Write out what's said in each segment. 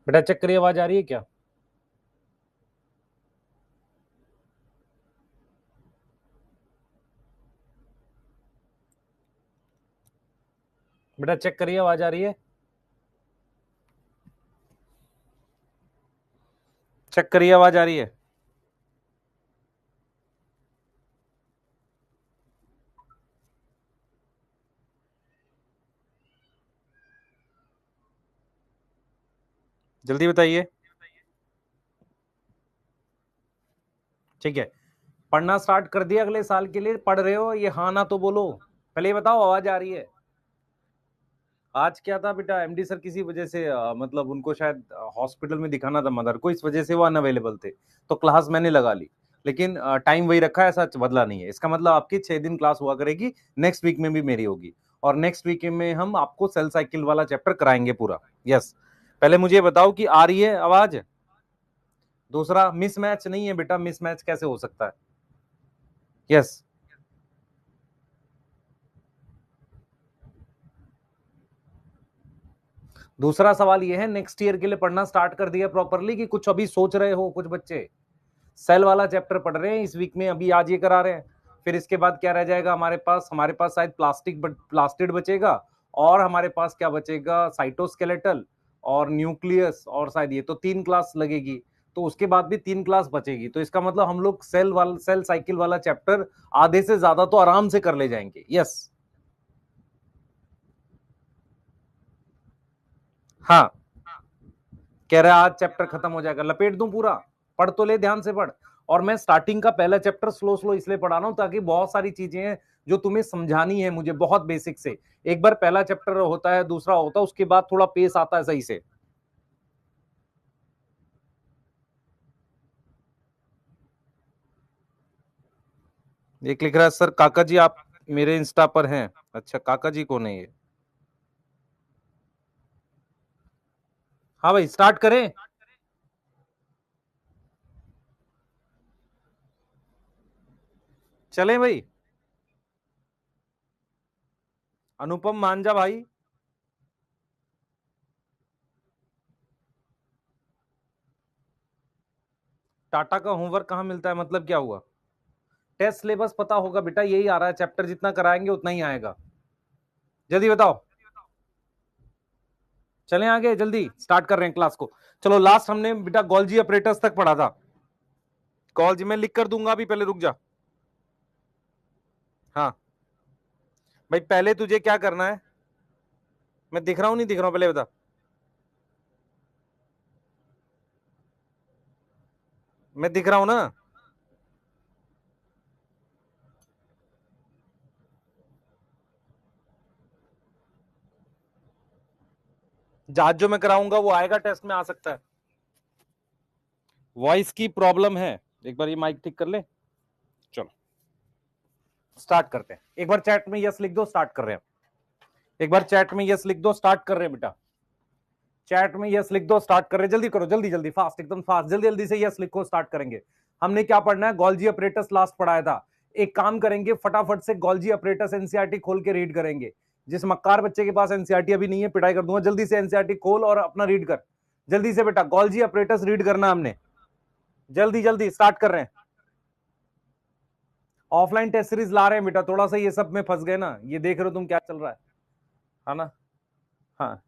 बेटा चेक करिए, आवाज आ रही है क्या? बेटा चेक करिए, आवाज आ रही है? चेक करिए, आवाज आ रही है? जल्दी बताइए। ठीक है, पढ़ना स्टार्ट कर दिया अगले साल के लिए? पढ़ रहे हो? ये हाँ ना तो बोलो, पहले ये बताओ आवाज आ रही है? आज क्या था बेटा, एमडी सर किसी वजह से मतलब उनको शायद हॉस्पिटल में दिखाना था मदर को, इस वजह से वो अनअवेलेबल थे, तो क्लास मैंने लगा ली। लेकिन टाइम वही रखा है, ऐसा बदला नहीं है। इसका मतलब आपकी 6 दिन क्लास हुआ करेगी, नेक्स्ट वीक में भी मेरी होगी, और नेक्स्ट वीक में हम आपको सेल साइकिल वाला चैप्टर कराएंगे पूरा। यस, पहले मुझे ये बताओ कि आ रही है आवाज? दूसरा, मिसमैच नहीं है बेटा, मिसमैच कैसे हो सकता है? यस। दूसरा सवाल ये है, नेक्स्ट ईयर के लिए पढ़ना स्टार्ट कर दिया प्रॉपरली कि कुछ अभी सोच रहे हो? कुछ बच्चे सेल वाला चैप्टर पढ़ रहे हैं इस वीक में, अभी आज ये करा रहे हैं, फिर इसके बाद क्या रह जाएगा हमारे पास शायद प्लास्टिड बचेगा, और हमारे पास क्या बचेगा, साइटोस्केलेटल और न्यूक्लियस, और शायद ये तो 3 क्लास लगेगी, तो उसके बाद भी 3 क्लास बचेगी। तो इसका मतलब हम लोग सेल साइकिल वाला चैप्टर आधे से ज्यादा तो आराम से कर ले जाएंगे। यस। हाँ, कह रहा है आज चैप्टर खत्म हो जाएगा, लपेट दूं पूरा? पढ़ तो ले, ध्यान से पढ़। और मैं स्टार्टिंग का पहला चैप्टर स्लो स्लो इसलिए पढ़ा रहा हूं ताकि बहुत सारी चीजें हैं जो तुम्हें समझानी है मुझे, बहुत बेसिक से। एक बार पहला चैप्टर होता है, दूसरा होता है, उसके बाद थोड़ा पेस आता है सही से। एक लिख रहा है, सर काका जी आप मेरे इंस्टा पर हैं। अच्छा, काका जी कौन है ये? हाँ भाई, स्टार्ट करें? चलें भाई? अनुपम मांझा भाई। टाटा का होमवर्क कहाँ मिलता है, मतलब क्या हुआ? टेस्ट सिलेबस पता होगा बेटा, यही आ रहा है, चैप्टर जितना कराएंगे उतना ही आएगा। जल्दी बताओ। चलें आगे, जल्दी स्टार्ट कर रहे हैं क्लास को। चलो, लास्ट हमने बेटा गॉल्जी ऑपरेटर्स तक पढ़ा था। गॉल्जी मैं लिख कर दूंगा अभी, पहले रुक जा। हाँ भाई, पहले तुझे क्या करना है? मैं दिख रहा हूं नहीं दिख रहा हूं, पहले बता। मैं दिख रहा हूं ना? जहाज जो मैं कराऊंगा वो आएगा, टेस्ट में आ सकता है। वॉइस की प्रॉब्लम है, एक बार ये माइक ठीक कर ले। चलो स्टार्ट करते हैं। एक बार चैट में यस लिख दो, स्टार्ट कर रहे हैं। एक बार चैट में यस लिख दो, स्टार्ट कर रहे हैं बेटा। चैट में यस लिख दो, स्टार्ट कर रहे हैं। जल्दी करो, जल्दी जल्दी, फास्ट, एकदम फास्ट, जल्दी जल्दी से यस लिखो, स्टार्ट करेंगे। हमने क्या पढ़ना है? गॉल्जी ऑपरेटर्स लास्ट पढ़ाया था। एक काम करेंगे, फटाफट से गॉल्जी ऑपरेटर्स एनसीईआरटी खोल के रीड करेंगे। जिस मक्कार बच्चे के पास एनसीईआरटी अभी नहीं है, पिटाई कर दूंगा। जल्दी से एनसीईआरटी खोल और अपना रीड कर। जल्दी से बेटा, गॉल्जी ऑपरेटर्स रीड करना हमने। जल्दी जल्दी स्टार्ट कर रहे हैं। ऑफलाइन टेस्ट सीरीज ला रहे हैं बेटा, थोड़ा सा ये सब में फंस गए ना, ये देख रहे हो तुम क्या चल रहा है ना? हाँ,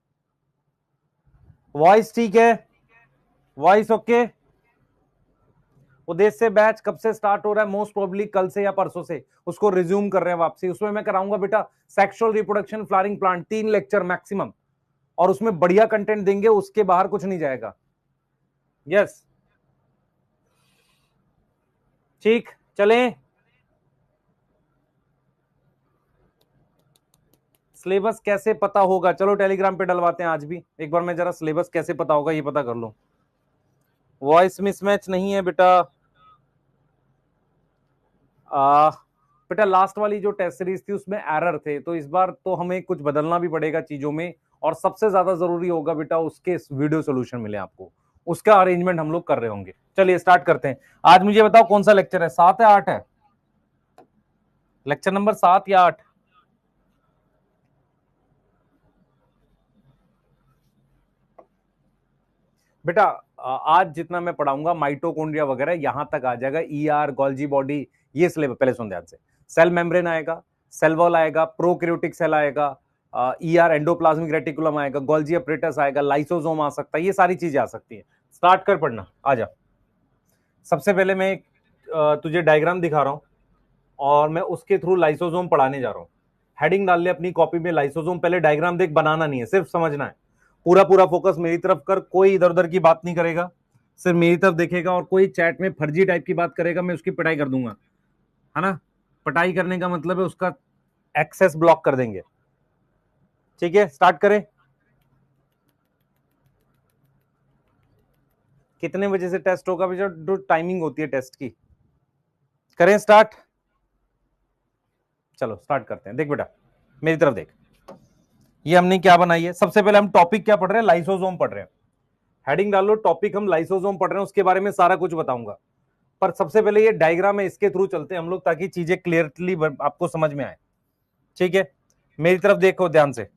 वॉइस ठीक है? Voice okay? उद्देश्य से बैच कब से स्टार्ट हो रहा है? मोस्ट प्रोबेबली कल से या परसों से उसको रिज्यूम कर रहे हैं वापसी। उसमें मैं कराऊंगा बेटा sexual reproduction flowering plant, 3 lecture maximum, और उसमें बढ़िया कंटेंट देंगे, उसके बाहर कुछ नहीं जाएगा। यस, ठीक, चलें? सिलेबस कैसे पता होगा? चलो टेलीग्राम पे डलवाते हैं आज भी, एक बार मैं जरा सिलेबस कैसे पता होगा ये पता कर लूं। वॉइस मिसमैच नहीं है बेटा। आ, बेटा लास्ट वाली जो टेस्ट सीरीज थी उसमें एरर थे, तो इस बार तो हमें कुछ बदलना भी पड़ेगा चीजों में, और सबसे ज्यादा जरूरी होगा बेटा उसके वीडियो सोल्यूशन मिले आपको, उसका अरेंजमेंट हम लोग कर रहे होंगे। चलिए स्टार्ट करते हैं। आज मुझे बताओ कौन सा लेक्चर है, 7 है 8 है? लेक्चर नंबर 7 या 8? बेटा आज जितना मैं पढ़ाऊंगा माइटोकॉन्ड्रिया वगैरह यहां तक आ जाएगा, ईआर, गोल्जी बॉडी, ये सिलेबस। पहले सुन ध्यान से, सेल मेम्ब्रेन आएगा, सेल वॉल आएगा, प्रोकैरियोटिक सेल आएगा, ईआर एंडोप्लाज्मिक रेटिकुलम आएगा, गोल्जी अपरेटस आएगा, लाइसोसोम आ सकता है, ये सारी चीजें आ सकती है। स्टार्ट कर पढ़ना, आ जा। सबसे पहले मैं तुझे डायग्राम दिखा रहा हूं और मैं उसके थ्रू लाइसोसोम पढ़ाने जा रहा हूं। हेडिंग डाल ले अपनी कॉपी में लाइसोसोम, पहले डायग्राम देख, बनाना नहीं है, सिर्फ समझना है। पूरा पूरा फोकस मेरी तरफ कर, कोई इधर उधर की बात नहीं करेगा, सिर्फ मेरी तरफ देखेगा। और कोई चैट में फर्जी टाइप की बात करेगा, मैं उसकी पिटाई कर दूंगा, है ना। पिटाई करने का मतलब है उसका एक्सेस ब्लॉक कर देंगे, ठीक है। स्टार्ट करें। कितने बजे से टेस्ट होगा बेटा? जो टाइमिंग होती है टेस्ट की, करें स्टार्ट। चलो स्टार्ट करते हैं। देख बेटा मेरी तरफ देख, ये हमने क्या बनाई है। सबसे पहले हम टॉपिक क्या पढ़ रहे हैं? लाइसोसोम पढ़ रहे हैं। हेडिंग डालो, टॉपिक हम लाइसोसोम पढ़ रहे हैं, उसके बारे में सारा कुछ बताऊंगा। पर सबसे पहले ये डायग्राम है, इसके थ्रू चलते हैं हम लोग, ताकि चीजें क्लियरली आपको समझ में आए, ठीक है। मेरी तरफ देखो ध्यान से,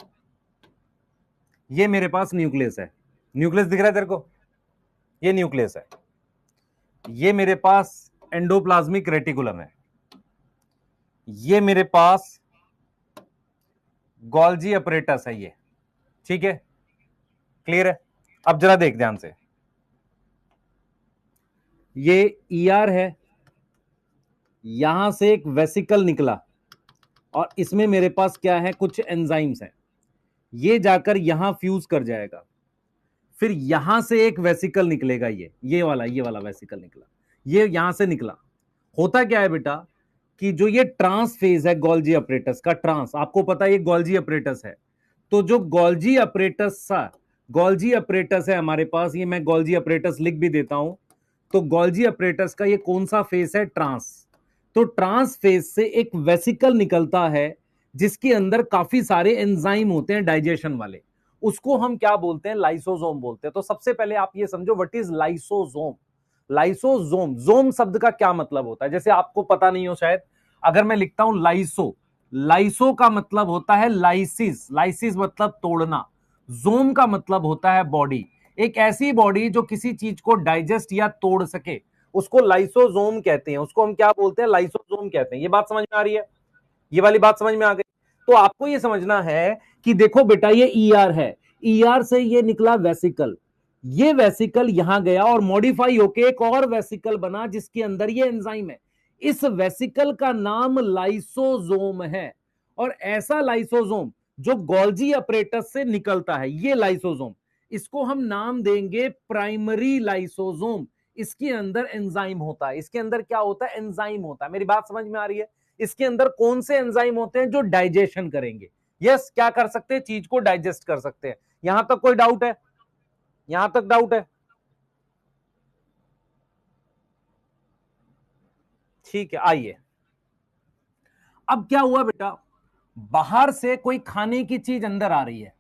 ये मेरे पास न्यूक्लियस है, न्यूक्लियस दिख रहा है तेरे को? ये न्यूक्लियस है। ये मेरे पास एंडोप्लाज्मिक रेटिकुलम है। ये मेरे पास गोल्जी अपरेटस है, ये ठीक है, क्लियर है। अब जरा देख ध्यान से, ये ईआर है, यहां से एक वेसिकल निकला और इसमें मेरे पास क्या है? कुछ एंजाइम्स हैं। ये जाकर यहां फ्यूज कर जाएगा, फिर यहां से एक वेसिकल निकलेगा, ये वाला वेसिकल निकला, ये यहां से निकला। होता क्या है बेटा कि जो ये ट्रांस फेज है गोल्जी अपरेटस का, ट्रांस, आपको पता है ये गोल्जी अपरेटस है। तो जो गोल्जी अपरेटस है हमारे पास, ये मैं गोल्जी अपरेटस लिख भी देता हूं। तो गोल्जी अपरेटस का ये कौन सा फेज है? ट्रांस। तो ट्रांस फेज से एक वेसिकल निकलता है जिसके अंदर काफी सारे एंजाइम होते हैं डाइजेशन वाले, उसको हम क्या बोलते हैं? लाइसोसोम बोलते हैं। तो सबसे पहले आप ये समझो व्हाट इज लाइसोसोम। लाइसोसोम, जोम शब्द का क्या मतलब होता है? जैसे आपको पता नहीं हो शायद, अगर मैं लिखता हूं लाइसो, लाइसो का मतलब होता है लाइसिस, लाइसिस मतलब तोड़ना। जोम का मतलब होता है बॉडी, एक ऐसी बॉडी जो किसी चीज को डाइजेस्ट या तोड़ सके, उसको लाइसोसोम कहते हैं। उसको हम क्या बोलते हैं? लाइसोसोम कहते हैं। ये बात समझ में आ रही है? ये वाली बात समझ में आ गई? तो आपको ये समझना है कि देखो बेटा ये ईआर है, ईआर से ये निकला वेसिकल, ये वेसिकल यहां गया और मॉडिफाई होके एक और वेसिकल बना जिसके अंदर ये एंजाइम है। इस वेसिकल का नाम लाइसोसोम है। और ऐसा लाइसोसोम जो गोल्जी अपरेटस से निकलता है, ये लाइसोसोम, इसको हम नाम देंगे प्राइमरी लाइसोसोम। इसके अंदर एंजाइम होता है। इसके अंदर क्या होता है? एंजाइम होता है। मेरी बात समझ में आ रही है? इसके अंदर कौन से एंजाइम होते हैं? जो डाइजेशन करेंगे। यस, क्या कर सकते हैं? चीज को डाइजेस्ट कर सकते हैं। यहां तक कोई डाउट है? यहां तक डाउट है? ठीक है, आइए। अब क्या हुआ बेटा, बाहर से कोई खाने की चीज अंदर आ रही है,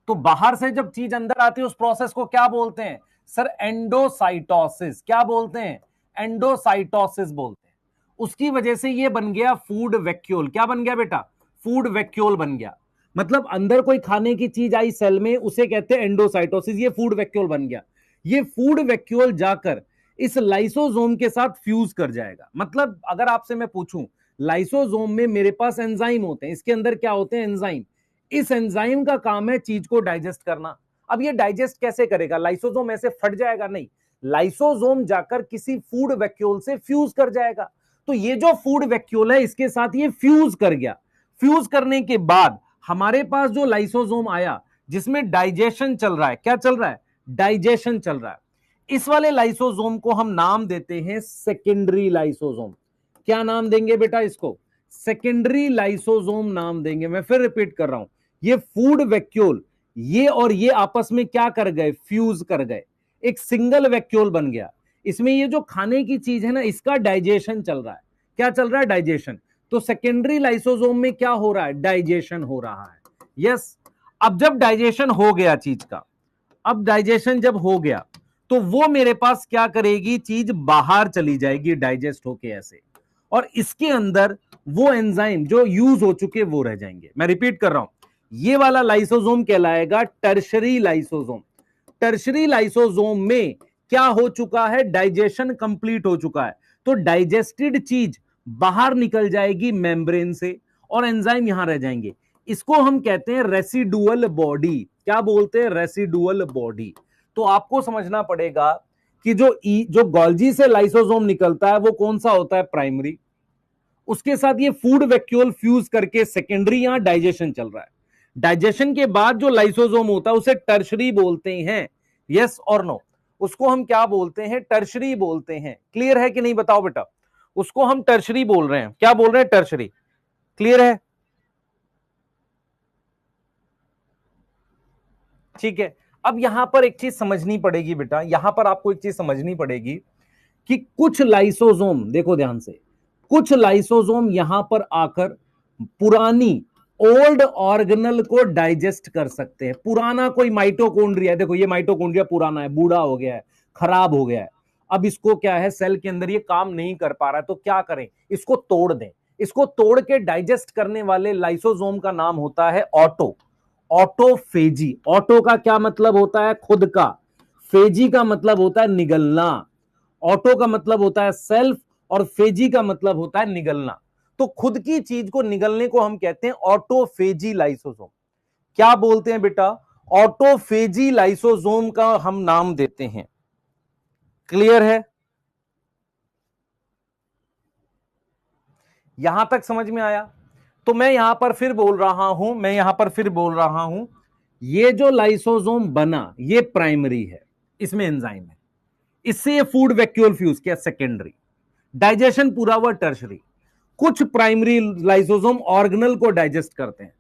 तो बाहर से जब चीज अंदर आती है उस प्रोसेस को क्या बोलते हैं? Sir endocytosis. क्या बोलते हैं? एंडोसाइटोसिस बोलते हैं। उसकी वजह से ये बन गया फूड वैक्यूल। क्या बन गया बेटा? फूड वैक्यूल बन गया। मतलब अंदर कोई खाने की चीज आई सेल में, उसे कहते हैं एंडोसाइटोसिस, ये फूड वैक्यूल बन गया। ये फूड वैक्यूल जाकर इस लाइसोसोम के साथ फ्यूज कर जाएगा। मतलब अगर आपसे मैं पूछूं, लाइसोसोम में मेरे पास एंजाइम होते हैं, इसके अंदर क्या होते हैं? एंजाइम। इस एंजाइम का काम है चीज को डाइजेस्ट करना। अब ये डाइजेस्ट कैसे करेगा? लाइसोसोम ऐसे फट जाएगा? नहीं, लाइसोसोम जाकर किसी फूड वैक्यूल से फ्यूज कर जाएगा। तो ये जो फूड वैक्यूल है इसके साथ ये फ्यूज कर गया। फ्यूज करने के बाद हमारे पास जो लाइसोसोम आया जिसमें डाइजेशन चल रहा है, क्या चल रहा है? डाइजेशन चल रहा है। इस वाले लाइसोसोम को हम नाम देते हैं सेकेंडरी लाइसोसोम। क्या नाम देंगे बेटा इसको? सेकेंडरी लाइसोसोम नाम देंगे। मैं फिर रिपीट कर रहा हूं, ये फूड वैक्यूल, ये और ये आपस में क्या कर गए? फ्यूज कर गए, एक सिंगल वैक्यूल बन गया। इसमें ये जो खाने की चीज है ना, इसका डाइजेशन चल रहा है। क्या चल रहा है? डाइजेशन। तो सेकेंडरी लाइसोसोम में क्या हो रहा है? डाइजेशन हो रहा है। यस। अब जब डाइजेशन हो गया चीज का, अब डाइजेशन जब हो गया तो वो मेरे पास क्या करेगी? चीज बाहर चली जाएगी डाइजेस्ट होके ऐसे, और इसके अंदर वो एंजाइम जो यूज हो चुके वो रह जाएंगे। मैं रिपीट कर रहा हूं, ये वाला लाइसोसोम कहलाएगा टर्शरी लाइसोसोम। टर्शरी लाइसोसोम में क्या हो चुका है, डाइजेशन कंप्लीट हो चुका है, तो डाइजेस्टेड चीज बाहर निकल जाएगी मेम्ब्रेन से और एंजाइम यहां रह जाएंगे। इसको हम कहते हैं रेसिडुअल बॉडी। क्या बोलते हैं, रेसिडुअल बॉडी। तो आपको समझना पड़ेगा कि जो गोल्जी से लाइसोसोम निकलता है वो कौन सा होता है, प्राइमरी। उसके साथ ये फूड वैक्यूल फ्यूज करके सेकेंडरी, यहां डाइजेशन चल रहा है। डाइजेशन के बाद जो लाइसोसोम होता है उसे टर्शरी बोलते हैं, यस और नो। उसको हम क्या बोलते हैं, टर्शरी बोलते हैं। क्लियर है कि नहीं, बताओ बेटा। उसको हम टर्शरी बोल रहे हैं, क्या बोल रहे हैं, टर्शरी। क्लियर है, ठीक है। अब यहां पर एक चीज समझनी पड़ेगी बेटा, यहां पर आपको एक चीज समझनी पड़ेगी कि कुछ लाइसोसोम, देखो ध्यान से, कुछ लाइसोसोम यहां पर आकर पुरानी ओल्ड ऑर्गेनल को डाइजेस्ट कर सकते हैं। पुराना कोई माइटोकॉन्ड्रिया, देखो ये माइटोकॉन्ड्रिया पुराना है, बूढ़ा हो गया है, खराब हो गया है, अब इसको क्या है, सेल के अंदर ये काम नहीं कर पा रहा है, तो क्या करें, इसको तोड़ दें। इसको तोड़ के डाइजेस्ट करने वाले लाइसोसोम का नाम होता है ऑटो, ऑटोफेजी। ऑटो का क्या मतलब होता है, खुद का। फेजी का मतलब होता है निगलना। ऑटो का मतलब होता है सेल्फ और फेजी का मतलब होता है निगलना। तो खुद की चीज को निगलने को हम कहते हैं ऑटोफेजी लाइसोसोम। क्या बोलते हैं बेटा, ऑटोफेजी लाइसोसोम का हम नाम देते हैं। क्लियर है, यहां तक समझ में आया। तो मैं यहां पर फिर बोल रहा हूं, ये जो लाइसोसोम बना ये प्राइमरी है, इसमें एंजाइम है, इससे ये फूड वैक्यूल फ्यूज किया सेकेंडरी, डाइजेशन पूरा हुआ टर्शरी। कुछ प्राइमरी लाइसोसोम ऑर्गेनल को डाइजेस्ट करते हैं,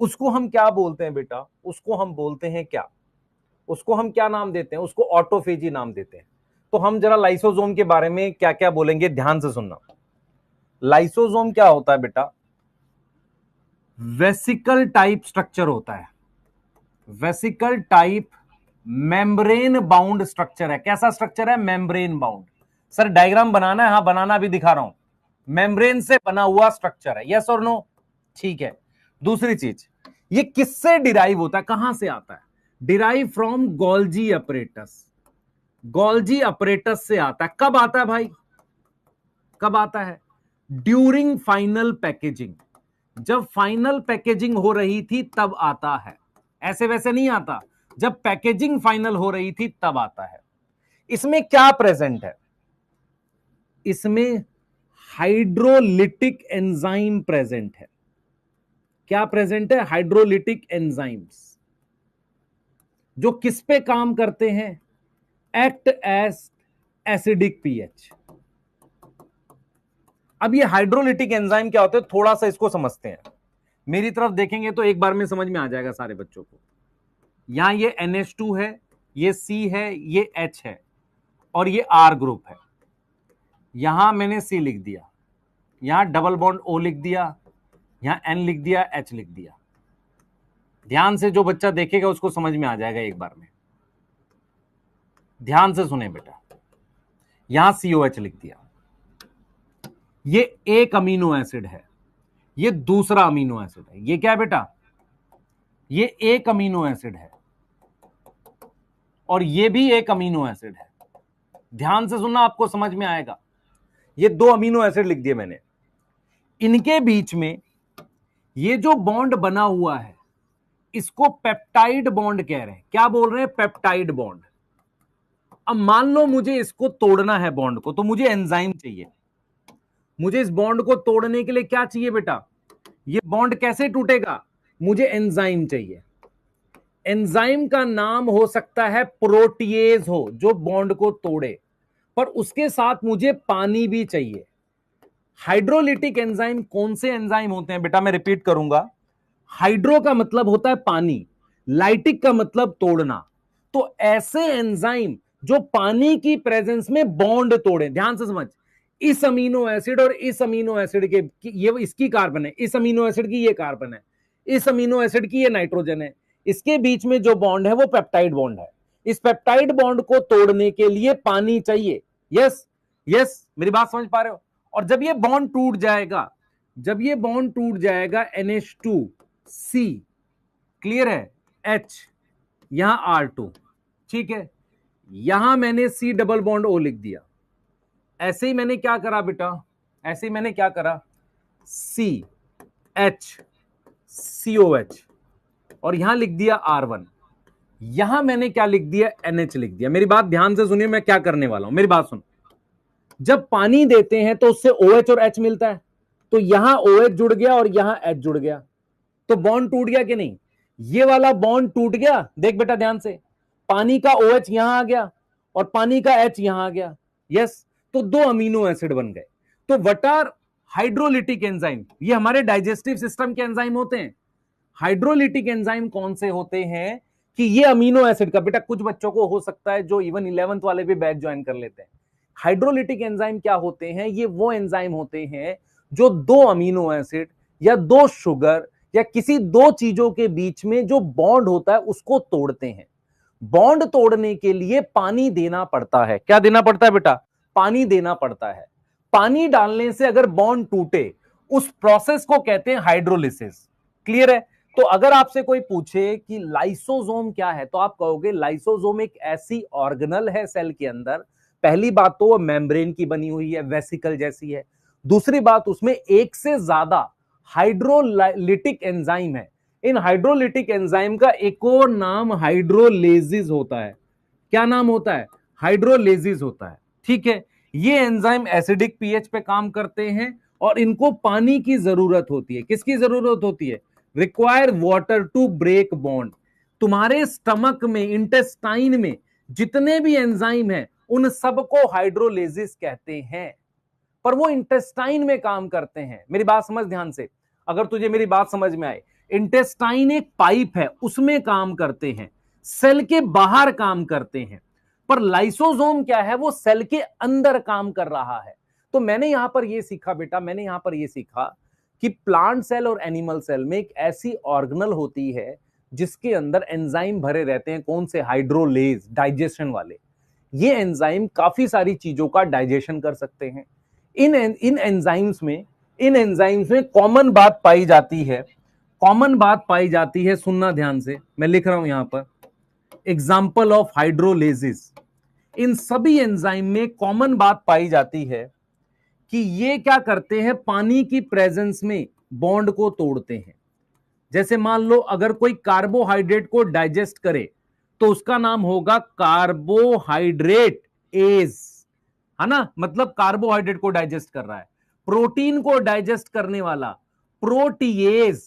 उसको हम क्या बोलते हैं बेटा, उसको हम बोलते हैं क्या, उसको हम क्या नाम देते हैं, उसको ऑटोफेजी नाम देते हैं। तो हम जरा लाइसोसोम के बारे में क्या क्या बोलेंगे, ध्यान से सुनना। लाइसोसोम क्या होता है बेटा, वेसिकल टाइप स्ट्रक्चर होता है, vesicle type membrane bound structure है। कैसा स्ट्रक्चर है, मेम्ब्रेन बाउंड। सर डायग्राम बनाना है, हाँ बनाना भी दिखा रहा हूं। मेम्ब्रेन से बना हुआ स्ट्रक्चर है, यस और नो, ठीक है। दूसरी चीज, ये किससे डिराइव होता है, कहां से आता है, derive from Golgi apparatus. Golgi apparatus से आता है। कब आता है भाई, कब आता है, ड्यूरिंग फाइनल पैकेजिंग। जब फाइनल पैकेजिंग हो रही थी तब आता है, ऐसे वैसे नहीं आता, जब पैकेजिंग फाइनल हो रही थी तब आता है। इसमें क्या प्रेजेंट है, इसमें हाइड्रोलिटिक एंजाइम प्रेजेंट है। क्या प्रेजेंट है, हाइड्रोलिटिक एंजाइम्स, जो किस पे काम करते हैं, एक्ट एज एसिडिक पीएच। अब ये हाइड्रोलिटिक एंजाइम क्या होते हैं, थोड़ा सा इसको समझते हैं। मेरी तरफ देखेंगे तो एक बार में समझ में आ जाएगा सारे बच्चों को। यहां ये NH2 है, ये C है, ये H है और ये R ग्रुप है। यहां मैंने C लिख दिया, यहां डबल बॉन्ड O लिख दिया, यहां N लिख दिया, H लिख दिया। ध्यान से जो बच्चा देखेगा उसको समझ में आ जाएगा एक बार में। ध्यान से सुने बेटा, यहां COH लिख दिया। ये एक अमीनो एसिड है, ये दूसरा अमीनो एसिड है। ये क्या है बेटा, ये एक अमीनो एसिड है और ये भी एक अमीनो एसिड है। ध्यान से सुनना, आपको समझ में आएगा। ये दो अमीनो एसिड लिख दिए मैंने, इनके बीच में ये जो बॉन्ड बना हुआ है इसको पेप्टाइड बॉन्ड कह रहे हैं। क्या बोल रहे हैं, पेप्टाइड बॉन्ड। अब मान लो मुझे इसको तोड़ना है बॉन्ड को, तो मुझे एंजाइम चाहिए। मुझे इस बॉन्ड को तोड़ने के लिए क्या चाहिए बेटा, ये बॉन्ड कैसे टूटेगा, मुझे एंजाइम चाहिए। एंजाइम का नाम हो सकता है प्रोटीएज हो, जो बॉन्ड को तोड़े, पर उसके साथ मुझे पानी भी चाहिए। हाइड्रोलिटिक एंजाइम कौन से एंजाइम होते हैं बेटा, मैं रिपीट करूंगा। हाइड्रो का मतलब होता है पानी, लाइटिक का मतलब तोड़ना। तो ऐसे एंजाइम जो पानी की प्रेजेंस में बॉन्ड तोड़े, ध्यान से समझ, इस अमीनो एसिड और इस अमीनो एसिड के ये इसकी कार्बन है, इस अमीनो एसिड की ये कार्बन है, इस अमीनो एसिड की ये नाइट्रोजन है, इसके बीच में जो बॉन्ड है वो पेप्टाइड बॉन्ड है। इस पेप्टाइड बॉन्ड को तोड़ने के लिए पानी चाहिए। यस यस, मेरी बात समझ पा रहे हो। और जब ये बॉन्ड टूट जाएगा, जब ये बॉन्ड टूट जाएगा, NH2C, क्लियर है, H, यहां R2, ठीक है, यहां मैंने C डबल बॉन्ड O लिख दिया। ऐसे ही मैंने क्या करा बेटा, ऐसे ही मैंने क्या करा, CH और यहां लिख दिया R1। यहां मैंने क्या लिख दिया, NH लिख दिया। मेरी बात ध्यान से सुनिए, मैं क्या करने वाला हूं, मेरी बात सुन। जब पानी देते हैं तो उससे OH और H मिलता है, तो यहां OH जुड़ गया और यहां H जुड़ गया, तो बॉन्ड टूट गया कि नहीं? ये वाला बॉन्ड टूट गया। देख बेटा ध्यान से, पानी का OH यहां आ गया और पानी का H यहां आ गया। यस, तो 2 अमीनो एसिड बन गए। तो व्हाट आर हाइड्रोलिटिक एंजाइम? ये हमारे डाइजेस्टिव सिस्टम के एंजाइम होते हैं। हाइड्रोलिटिक एंजाइम कौन से होते हैं कि ये अमीनो एसिड का, बेटा कुछ बच्चों को हो सकता है जो इवन 11th वाले भी बैच ज्वाइन कर लेते हैं। हाइड्रोलिटिक एंजाइम क्या होते हैं? ये वो एंजाइम होते हैं जो 2 अमीनो एसिड या 2 शुगर या किसी 2 चीजों के बीच में जो बॉन्ड होता है उसको तोड़ते हैं। बॉन्ड तोड़ने के लिए पानी देना पड़ता है। क्या देना पड़ता है बेटा? पानी देना पड़ता है। पानी डालने से अगर बॉन्ड टूटे, उस प्रोसेस को कहते हैं हाइड्रोलिसिस। क्लियर है? तो अगर आपसे कोई पूछे कि लाइसोसोम क्या है, तो आप कहोगे लाइसोसोम एक ऐसी ऑर्गेनल है सेल के अंदर। पहली बात तो वो मेम्ब्रेन की बनी हुई है, वेसिकल जैसी है। दूसरी बात, उसमें एक से ज्यादा हाइड्रोलिटिक एंजाइम है। इन हाइड्रोलिटिक एंजाइम का एक और नाम हाइड्रोलेजिस होता है। क्या नाम होता है? हाइड्रोलेजिस होता है। ठीक है, ये एंजाइम एसिडिक पीएच पे काम करते हैं और इनको पानी की जरूरत होती है। किसकी जरूरत होती है? Require water to break bond. तुम्हारे स्टमक में, इंटेस्टाइन में जितने भी एंजाइम हैं, उन सबको हाइड्रोलेजिस कहते हैं, पर वो इंटेस्टाइन में काम करते हैं। मेरी बात समझ ध्यान से, अगर तुझे मेरी बात समझ में आए। इंटेस्टाइन एक पाइप है, उसमें काम करते हैं, सेल के बाहर काम करते हैं। पर लाइसोसोम क्या है? वो सेल के अंदर काम कर रहा है। तो मैंने यहां पर यह सीखा बेटा, मैंने यहां पर यह सीखा कि प्लांट सेल और एनिमल सेल में एक ऐसी ऑर्गेनल होती है जिसके अंदर एंजाइम भरे रहते हैं। कौन से? हाइड्रोलेज, डाइजेशन वाले। ये एंजाइम काफी सारी चीजों का डाइजेशन कर सकते हैं। इन एंजाइम्स में कॉमन बात पाई जाती है, कॉमन बात पाई जाती है। सुनना ध्यान से, मैं लिख रहा हूं यहां पर एग्जाम्पल ऑफ हाइड्रोलेजिस। इन सभी एंजाइम में कॉमन बात पाई जाती है कि ये क्या करते हैं? पानी की प्रेजेंस में बॉन्ड को तोड़ते हैं। जैसे मान लो अगर कोई कार्बोहाइड्रेट को डाइजेस्ट करे तो उसका नाम होगा कार्बोहाइड्रेट एज, है ना? मतलब कार्बोहाइड्रेट को डाइजेस्ट कर रहा है। प्रोटीन को डाइजेस्ट करने वाला प्रोटीएज,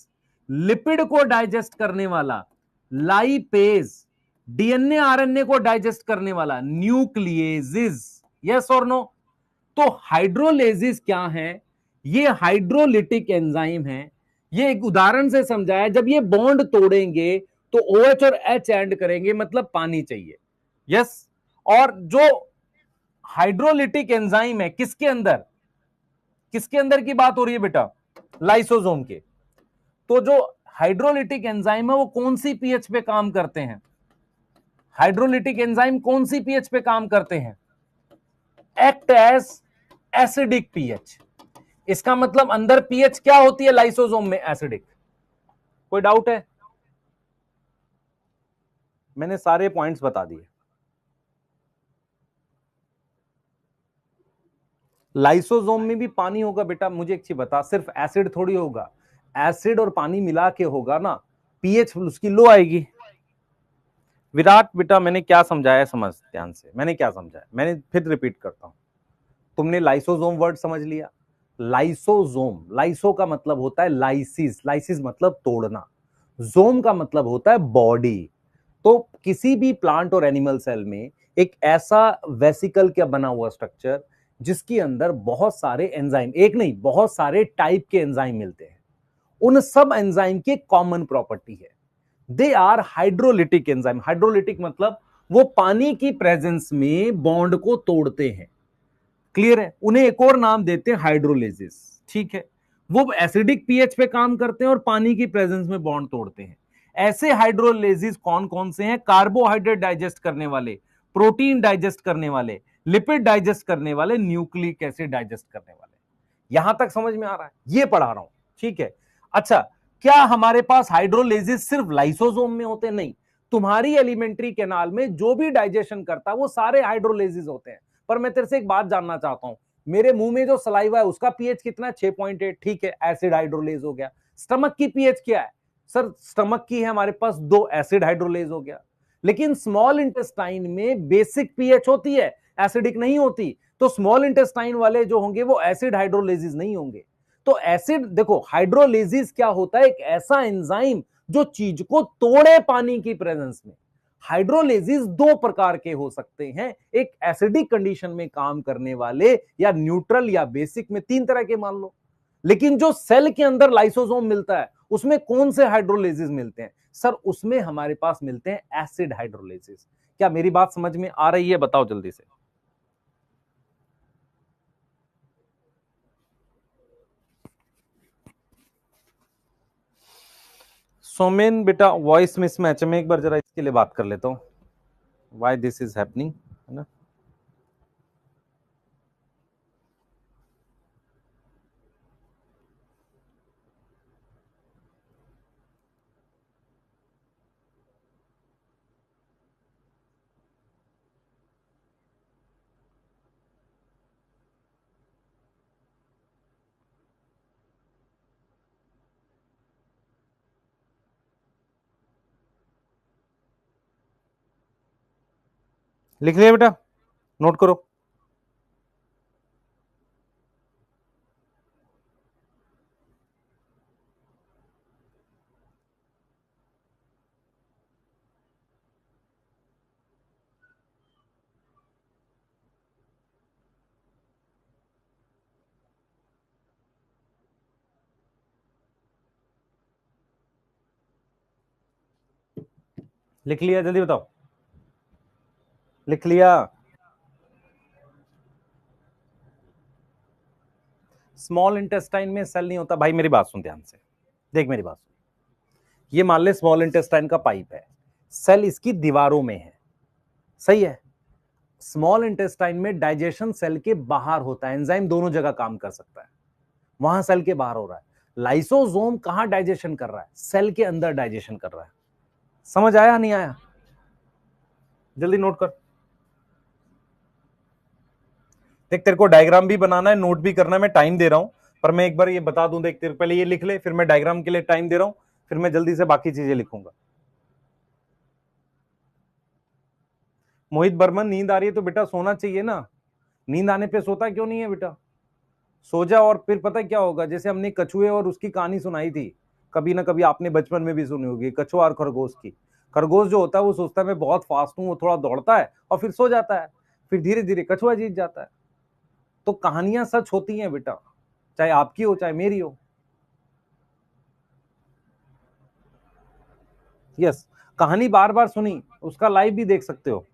लिपिड को डाइजेस्ट करने वाला लाइपेज, डीएनए आरएनए को डाइजेस्ट करने वाला न्यूक्लियेसिस। यस और नो? तो हाइड्रोलेजिस क्या है? ये हाइड्रोलिटिक एंजाइम है। ये एक उदाहरण से समझाया, जब ये बॉन्ड तोड़ेंगे तो OH और H एंड करेंगे, मतलब पानी चाहिए। यस, और जो हाइड्रोलिटिक एंजाइम है किसके अंदर? किसके अंदर की बात हो रही है बेटा? लाइसोसोम के। तो जो हाइड्रोलिटिक एंजाइम है वो कौन सी पीएच पे काम करते हैं? हाइड्रोलिटिक एंजाइम कौन सी पीएच पे काम करते हैं? Act as acidic pH. इसका मतलब अंदर पीएच क्या होती है लाइसोसोम में? एसिडिक। कोई डाउट है? मैंने सारे पॉइंट्स बता दिए। लाइसोसोम में भी पानी होगा बेटा। मुझे एक चीज बता, सिर्फ एसिड थोड़ी होगा, एसिड और पानी मिला के होगा ना, पीएच उसकी लो आएगी। विराट बेटा मैंने क्या समझाया समझ ध्यान से, मैंने क्या समझाया, मैंने फिर रिपीट करता हूं। तुमने लाइसोसोम वर्ड समझ लिया। लाइसोसोम, लाइसो का मतलब होता है लाइसिस, लाइसिस मतलब तोड़ना, जोम का मतलब होता है बॉडी। तो किसी भी प्लांट और एनिमल सेल में एक ऐसा वेसिकल क्या बना हुआ स्ट्रक्चर जिसके अंदर बहुत सारे एंजाइम, एक नहीं बहुत सारे टाइप के एंजाइम मिलते हैं। उन सब एंजाइम की कॉमन प्रॉपर्टी है, they are hydrolytic enzyme. Hydrolytic मतलब वो पानी की प्रेजेंस में बॉन्ड को तोड़ते हैं। क्लियर है? उन्हें एक और नाम देते हैं हाइड्रोलेजिस। ठीक है, वो एसिडिक पीएच पे काम करते हैं और पानी की प्रेजेंस में बॉन्ड तोड़ते हैं। ऐसे हाइड्रोलेजिस कौन कौन से हैं? कार्बोहाइड्रेट डाइजेस्ट करने वाले, प्रोटीन डाइजेस्ट करने वाले, लिपिड डाइजेस्ट करने वाले, न्यूक्लिक एसिड डाइजेस्ट करने वाले। यहां तक समझ में आ रहा है? ये पढ़ा रहा हूं। ठीक है, अच्छा, क्या हमारे पास हाइड्रोलेजिस सिर्फ लाइसोसोम में होते? नहीं, तुम्हारी एलिमेंट्री कैनाल में जो भी डाइजेशन करता है वो सारे हाइड्रोलेसिस होते हैं। पर मैं तेरे से एक बात जानना चाहता हूं, मेरे मुंह में जो सलाइवा है उसका पीएच कितना है? 6.8, ठीक है, एसिड हाइड्रोलेज हो गया। स्टमक की पीएच क्या है? सर स्टमक की है हमारे पास 2, एसिड हाइड्रोलेज हो गया। लेकिन स्मॉल इंटेस्टाइन में बेसिक पीएच होती है, एसिडिक नहीं होती। तो स्मॉल इंटेस्टाइन वाले जो होंगे वो एसिड हाइड्रोलेसिस नहीं होंगे। तो एसिड देखो, हाइड्रोलेसिस क्या होता है? एक ऐसा एंजाइम जो चीज को तोड़े पानी की प्रेजेंस में। हाइड्रोलेसिस 2 प्रकार के हो सकते हैं, एक एसिडिक कंडीशन में काम करने वाले, या न्यूट्रल या बेसिक में, 3 तरह के मान लो। लेकिन जो सेल के अंदर लाइसोसोम मिलता है उसमें कौन से हाइड्रोलेसिस मिलते हैं? सर उसमें हमारे पास मिलते हैं एसिड हाइड्रोलेसिस। क्या मेरी बात समझ में आ रही है? बताओ जल्दी से। सोमेन बेटा, वॉइस मिसमैच है, मैं एक बार जरा इसके लिए बात कर लेता हूं, व्हाई दिस इज हैपनिंग, है ना। लिख लिया बेटा? नोट करो। लिख लिया? जल्दी बताओ। लिख लिया? स्मॉल इंटेस्टाइन में सेल नहीं होता भाई, मेरी बात सुन ध्यान से, देख मेरी बात सुन। ये मान ले स्मॉल इंटेस्टाइन का पाइप है, सेल इसकी दीवारों में है, सही है। स्मॉल इंटेस्टाइन में डाइजेशन सेल के बाहर होता है, एंजाइम दोनों जगह काम कर सकता है, वहां सेल के बाहर हो रहा है। लाइसोसोम कहां डाइजेशन कर रहा है? सेल के अंदर डाइजेशन कर रहा है। समझ आया नहीं आया? जल्दी नोट कर। देख तेरे को डायग्राम भी बनाना है, नोट भी करना है, मैं टाइम दे रहा हूं, पर मैं एक बार ये बता दूं, देख तेरे पहले ये लिख ले, फिर मैं डायग्राम के लिए टाइम दे रहा हूं, फिर मैं जल्दी से बाकी चीजें लिखूंगा। मोहित बर्मन, नींद आ रही है तो बेटा सोना चाहिए ना। नींद आने पे सोता क्यों नहीं है बेटा? सो जा, और फिर पता क्या होगा, जैसे हमने कछुए और उसकी कहानी सुनाई थी, कभी ना कभी आपने बचपन में भी सुनी होगी, कछुआ और खरगोश की। खरगोश जो होता है वो सोचता है मैं बहुत फास्ट हूं, वो थोड़ा दौड़ता है और फिर सो जाता है, फिर धीरे धीरे कछुआ जीत जाता है। तो कहानियां सच होती हैं बेटा, चाहे आपकी हो चाहे मेरी हो। यस, कहानी बार बार सुनी, उसका लाइव भी देख सकते हो।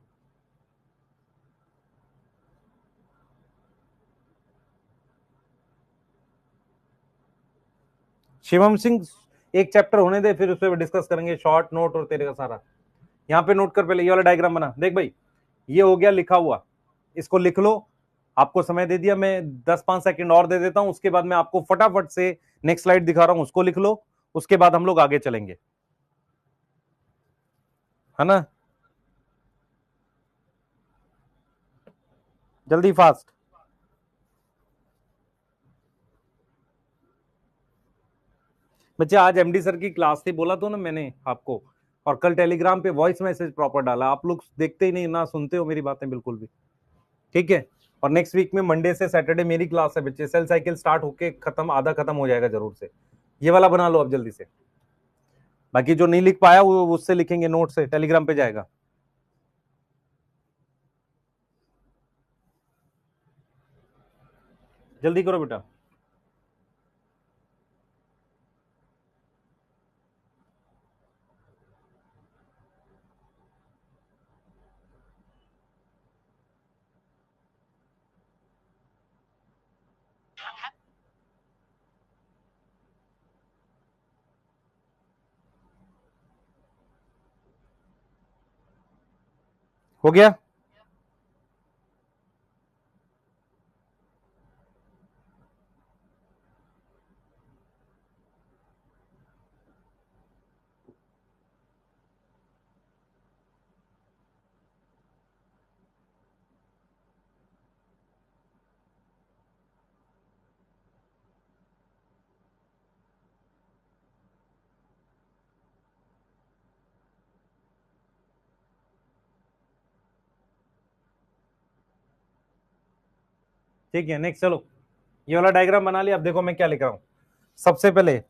शिवम सिंह, एक चैप्टर होने दे, फिर उस पर डिस्कस करेंगे, शॉर्ट नोट और तेरे का सारा। यहाँ पे नोट कर, पहले ये वाला डायग्राम बना, देख भाई, ये हो गया लिखा हुआ, इसको लिख लो। आपको समय दे दिया, मैं 10-5 सेकंड और दे देता हूं, उसके बाद मैं आपको फटाफट से नेक्स्ट स्लाइड दिखा रहा हूं, उसको लिख लो, उसके बाद हम लोग आगे चलेंगे, है ना। जल्दी फास्ट। बच्चे आज एमडी सर की क्लास थी, बोला तो ना मैंने आपको, और कल टेलीग्राम पे वॉइस मैसेज प्रॉपर डाला, आप लोग देखते ही नहीं ना, सुनते हो मेरी बातें बिल्कुल भी, ठीक है। और नेक्स्ट वीक में मंडे से सैटरडे मेरी क्लास है बच्चे, सेल साइकिल स्टार्ट होके खत्म, आधा खत्म हो जाएगा जरूर से। ये वाला बना लो अब जल्दी से, बाकी जो नहीं लिख पाया वो उससे लिखेंगे, नोट से टेलीग्राम पे जाएगा। जल्दी करो बेटा। हो गया? ठीक है, नेक्स्ट चलो, ये वाला डायग्राम बना लिया। अब देखो मैं क्या लिख रहा हूं। सबसे पहले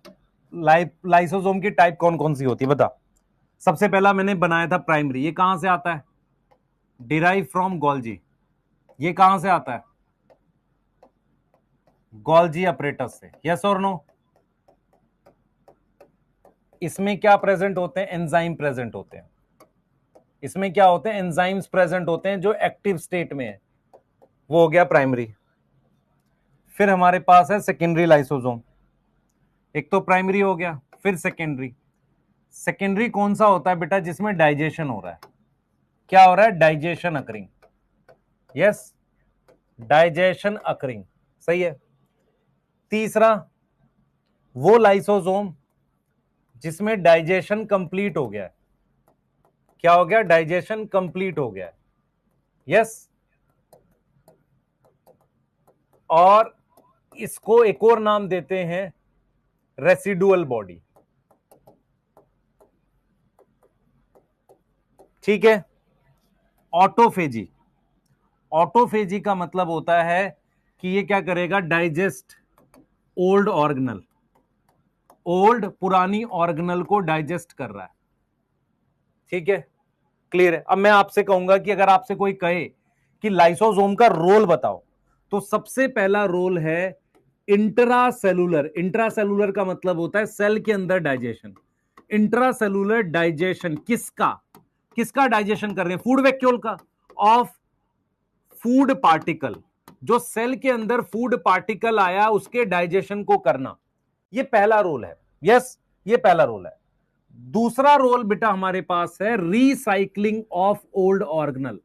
लाइसोसोम की टाइप कौन कौन सी होती है बता। सबसे पहला मैंने बनाया था प्राइमरी, ये कहां से आता है, डिराइव फ्रॉम गोल्जी। ये कहां से आता है, गोल्जी अपरेटस से, यस और नो। इसमें क्या प्रेजेंट होते हैं, एंजाइम प्रेजेंट होते हैं। इसमें क्या होते हैं, एंजाइम्स प्रेजेंट होते हैं जो एक्टिव स्टेट में है, वो हो गया प्राइमरी। फिर हमारे पास है सेकेंडरी लाइसोसोम। एक तो प्राइमरी हो गया, फिर सेकेंडरी। सेकेंडरी कौन सा होता है बेटा, जिसमें डाइजेशन हो रहा है। क्या हो रहा है, digestion occurring, yes, digestion occurring, सही है। तीसरा, वो लाइसोसोम जिसमें डाइजेशन कंप्लीट हो गया है। क्या हो गया, डाइजेशन कंप्लीट हो गया है, यस। और इसको एक और नाम देते हैं रेसिडुअल बॉडी, ठीक है। ऑटोफेजी, ऑटोफेजी का मतलब होता है कि ये क्या करेगा, डाइजेस्ट ओल्ड ऑर्गेनल, ओल्ड पुरानी ऑर्गेनल को डाइजेस्ट कर रहा है, ठीक है, क्लियर है। अब मैं आपसे कहूंगा कि अगर आपसे कोई कहे कि लाइसोसोम का रोल बताओ, तो सबसे पहला रोल है इंट्रासेलुलर। इंट्रासेलुलर का मतलब होता है सेल के अंदर डाइजेशन। इंट्रासेलुलर डाइजेशन किसका, किसका डाइजेशन कर रहे हैं, फूड वैक्यूल का, ऑफ फूड पार्टिकल। जो सेल के अंदर फूड पार्टिकल आया उसके डाइजेशन को करना, ये पहला रोल है, यस, ये पहला रोल है। दूसरा रोल बेटा हमारे पास है recycling of old organelle.